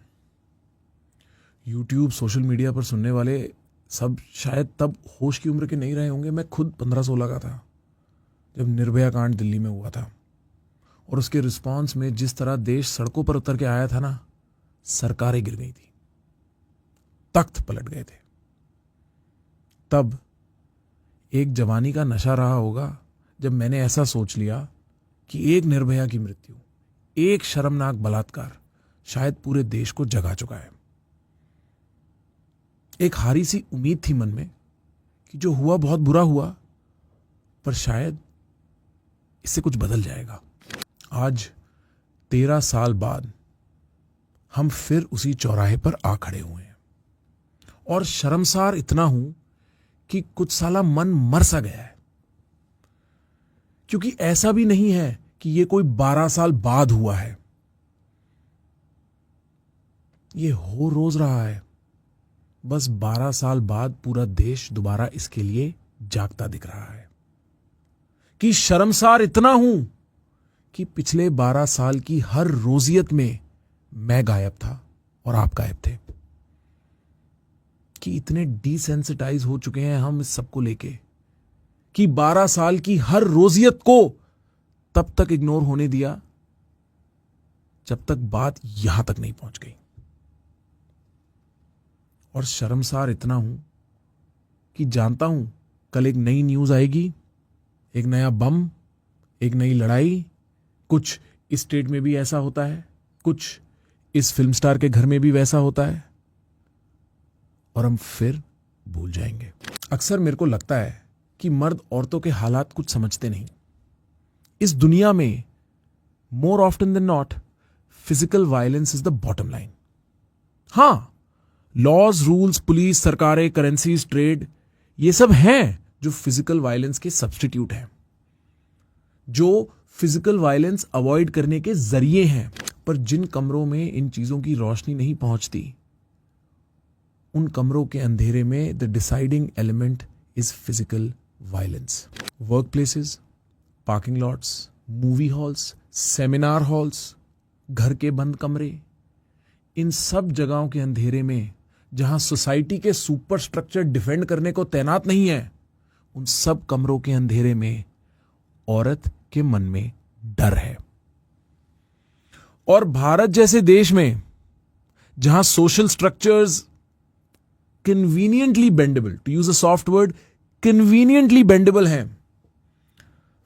Speaker 1: यूट्यूब, सोशल मीडिया पर सुनने वाले सब शायद तब होश की उम्र के नहीं रहे होंगे. मैं खुद 15-16 का था जब निर्भया कांड दिल्ली में हुआ था, और उसके रिस्पॉन्स में जिस तरह देश सड़कों पर उतर के आया था ना, सरकारें गिर गई थी, तख्त पलट गए थे. तब एक जवानी का नशा रहा होगा जब मैंने ऐसा सोच लिया कि एक निर्भया की मृत्यु, एक शर्मनाक बलात्कार शायद पूरे देश को जगा चुका है. एक हारी सी उम्मीद थी मन में कि जो हुआ बहुत बुरा हुआ, पर शायद इससे कुछ बदल जाएगा. आज 13 साल बाद हम फिर उसी चौराहे पर आ खड़े हुए हैं, और शर्मसार इतना हूं कि कुछ साला मन मर सा गया है. क्योंकि ऐसा भी नहीं है कि ये कोई 12 साल बाद हुआ है, ये हो रोज रहा है. बस 12 साल बाद पूरा देश दोबारा इसके लिए जागता दिख रहा है. कि शर्मसार इतना हूं कि पिछले 12 साल की हर रोजियत में मैं गायब था और आप गायब थे. कि इतने डिसेंसिटाइज हो चुके हैं हम इस सबको लेके कि 12 साल की हर रोजियत को तब तक इग्नोर होने दिया जब तक बात यहां तक नहीं पहुंच गई. और शर्मसार इतना हूं कि जानता हूं कल एक नई न्यूज आएगी, एक नया बम, एक नई लड़ाई, कुछ इस स्टेट में भी ऐसा होता है, कुछ इस फिल्म स्टार के घर में भी वैसा होता है, और हम फिर भूल जाएंगे। अक्सर मेरे को लगता है कि मर्द औरतों के हालात कुछ समझते नहीं। इस दुनिया में more often than not physical violence is the bottom line. हां, लॉज, रूल्स, पुलिस, सरकारें, करेंसीज, ट्रेड, ये सब हैं जो फिजिकल वायलेंस के सब्स्टिट्यूट हैं, जो फिजिकल वायलेंस अवॉइड करने के जरिए हैं। पर जिन कमरों में इन चीजों की रोशनी नहीं पहुंचती, उन कमरों के अंधेरे में the deciding element is physical violence. Work places, parking lots, movie halls, seminar halls, घर के बंद कमरे, इन सब जगहों के अंधेरे में जहां सोसाइटी के सुपर स्ट्रक्चर डिफेंड करने को तैनात नहीं है, उन सब कमरों के अंधेरे में औरत के मन में डर है। और भारत जैसे देश में जहां social structures conveniently bendable, to use a soft word, conveniently bendable हैं,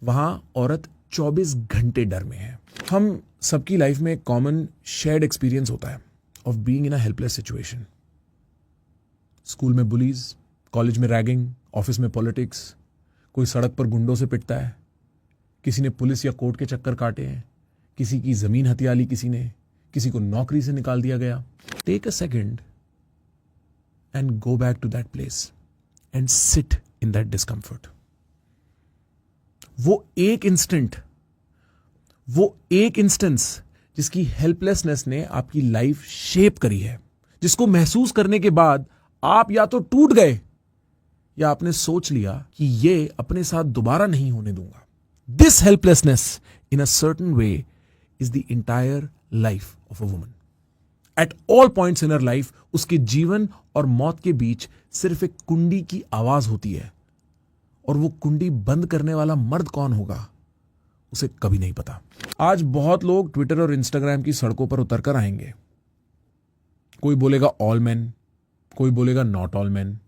Speaker 1: वहां औरत 24 घंटे डर में है। हम सबकी लाइफ में एक कॉमन शेयर्ड एक्सपीरियंस होता है of being in a helpless situation. School में बुलीज, कॉलेज में रैगिंग, ऑफिस में पॉलिटिक्स, कोई सड़क पर गुंडों से पिटता है, किसी ने पुलिस या कोर्ट के चक्कर काटे हैं, किसी की जमीन हथिया ली किसी ने, किसी को नौकरी से निकाल दिया गया। Take a second and go back to that place and sit in that discomfort. वो एक इंस्टेंस जिसकी हेल्पलेसनेस ने आपकी लाइफ शेप करी है, जिसको महसूस करने के बाद आप या तो टूट गए या आपने सोच लिया कि ये अपने साथ दोबारा नहीं होने दूंगा। This helplessness in a certain way is the entire life of a woman. At all points in her life उसके जीवन और मौत के बीच सिर्फ एक कुंडी की आवाज होती है, और वो कुंडी बंद करने वाला मर्द कौन होगा उसे कभी नहीं पता। आज बहुत लोग ट्विटर और इंस्टाग्राम की सड़कों पर उतरकर आएंगे। कोई बोलेगा ऑल मैन, कोई बोलेगा नॉट ऑल मैन,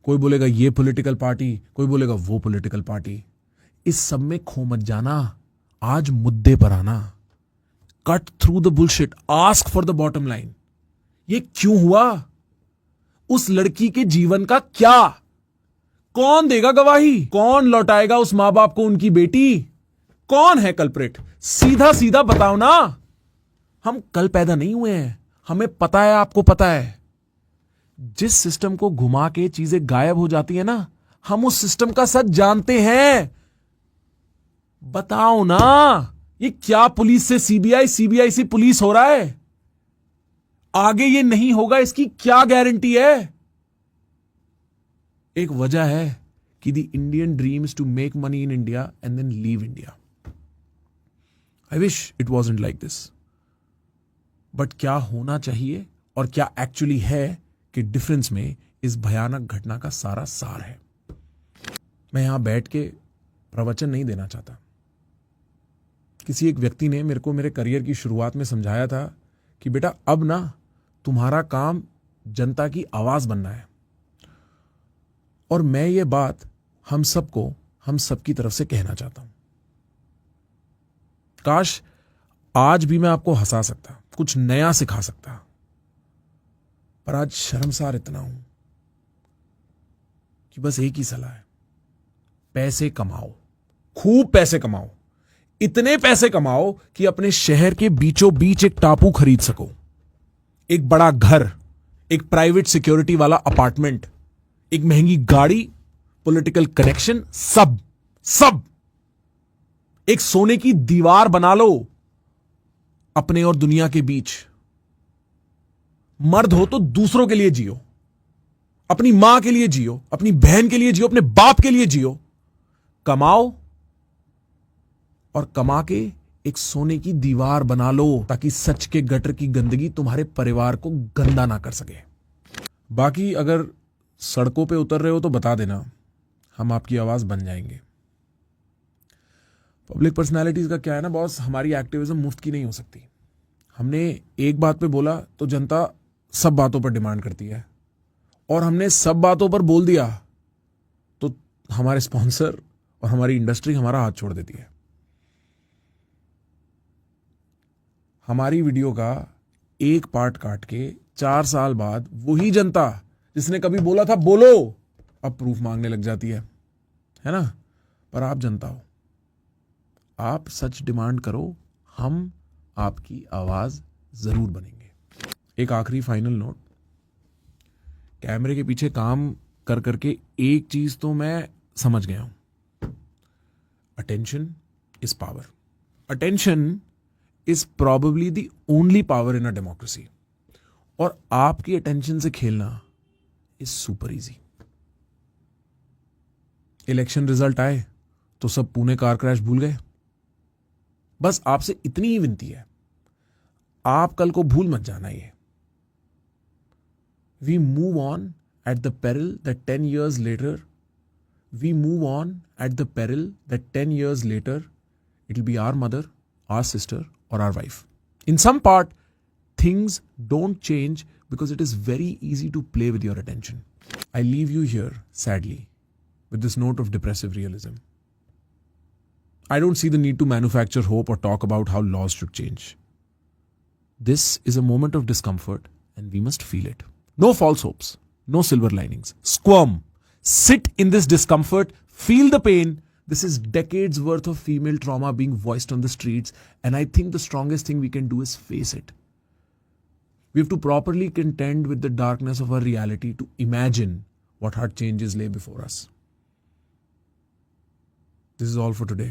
Speaker 1: कोई बोलेगा ये पॉलिटिकल पार्टी, कोई बोलेगा वो पॉलिटिकल पार्टी। इस सब में खो मत जाना, आज मुद्दे पर आना। Cut through the bullshit, ask for the bottom line. ये क्यों हुआ? उस लड़की के जीवन का क्या? कौन देगा गवाही? कौन लौटाएगा उस मां बाप को उनकी बेटी? कौन है कल्प्रिट? सीधा सीधा बताओ ना। हम कल पैदा नहीं हुए हैं, हमें पता है, आपको पता है। जिस सिस्टम को घुमा के चीजें गायब हो जाती है ना, हम उस सिस्टम का सच जानते हैं। बताओ ना, ये क्या पुलिस से सीबीआई, सीबीआई से पुलिस हो रहा है? आगे ये नहीं होगा, इसकी क्या गारंटी है? एक वजह है कि the Indian dream is to make money in India and then leave India. I wish it wasn't like this, but क्या होना चाहिए और क्या एक्चुअली है कि डिफरेंस में इस भयानक घटना का सारा सार है। मैं यहां बैठ के प्रवचन नहीं देना चाहता। किसी एक व्यक्ति ने मेरे को मेरे करियर की शुरुआत में समझाया था कि बेटा अब ना तुम्हारा काम जनता की आवाज बनना है। और मैं ये बात हम सबको, हम सबकी तरफ से कहना चाहता हूं। काश आज भी मैं आपको हंसा सकता, कुछ नया सिखा सकता, पर आज शर्मसार इतना हूं कि बस एक ही सलाह है, पैसे कमाओ, खूब पैसे कमाओ, इतने पैसे कमाओ कि अपने शहर के बीचों बीच एक टापू खरीद सको, एक बड़ा घर, एक प्राइवेट सिक्योरिटी वाला अपार्टमेंट, एक महंगी गाड़ी, पॉलिटिकल कनेक्शन, सब एक सोने की दीवार बना लो अपने और दुनिया के बीच। मर्द हो तो दूसरों के लिए जियो, अपनी मां के लिए जियो, अपनी बहन के लिए जियो, अपने बाप के लिए जियो। कमाओ और कमा के एक सोने की दीवार बना लो ताकि सच के गटर की गंदगी तुम्हारे परिवार को गंदा ना कर सके। बाकी अगर सड़कों पे उतर रहे हो तो बता देना, हम आपकी आवाज बन जाएंगे। पब्लिक पर्सनालिटीज का क्या है ना बॉस, हमारी एक्टिविज्म मुफ्त की नहीं हो सकती। हमने एक बात पे बोला तो जनता सब बातों पर डिमांड करती है, और हमने सब बातों पर बोल दिया हमारे स्पॉन्सर और हमारी इंडस्ट्री हमारा हाथ छोड़ देती है. हमारी वीडियो का एक पार्ट काट के 4 साल बाद वही जनता जिसने कभी बोला था बोलो अब प्रूफ मांगने लग जाती है ना. पर आप जनता हो, आप सच डिमांड करो, हम आपकी आवाज जरूर बनेंगे. एक आखिरी फाइनल नोट, कैमरे के पीछे काम कर करके एक चीज तो मैं समझ गया हूं, attention is power. Attention is probably the only power in a democracy. और आपकी अटेंशन से खेलना is super easy. Election result आए तो सब पुणे कार क्रैश भूल गए. बस आपसे इतनी ही विनती है, आप कल को भूल मत जाना. ये we move on at the peril that 10 years later, we move on at the peril that 10 years later it'll be our mother, our sister, or our wife. In some part, things don't change because it is very easy to play with your attention. I leave you here, sadly, with this note of depressive realism. I don't see the need to manufacture hope or talk about how laws should change. This is a moment of discomfort and we must feel it. No false hopes, no silver linings. Squirm. Sit in this discomfort, feel the pain. This is decades worth of female trauma being voiced on the streets, and I think the strongest thing we can do is face it. We have to properly contend with the darkness of our reality to imagine what hard changes lay before us. This is all for today.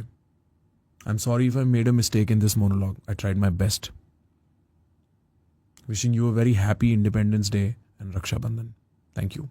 Speaker 1: I'm sorry if I made a mistake in this monologue. I tried my best. Wishing you a very happy Independence Day and Raksha Bandhan. Thank you.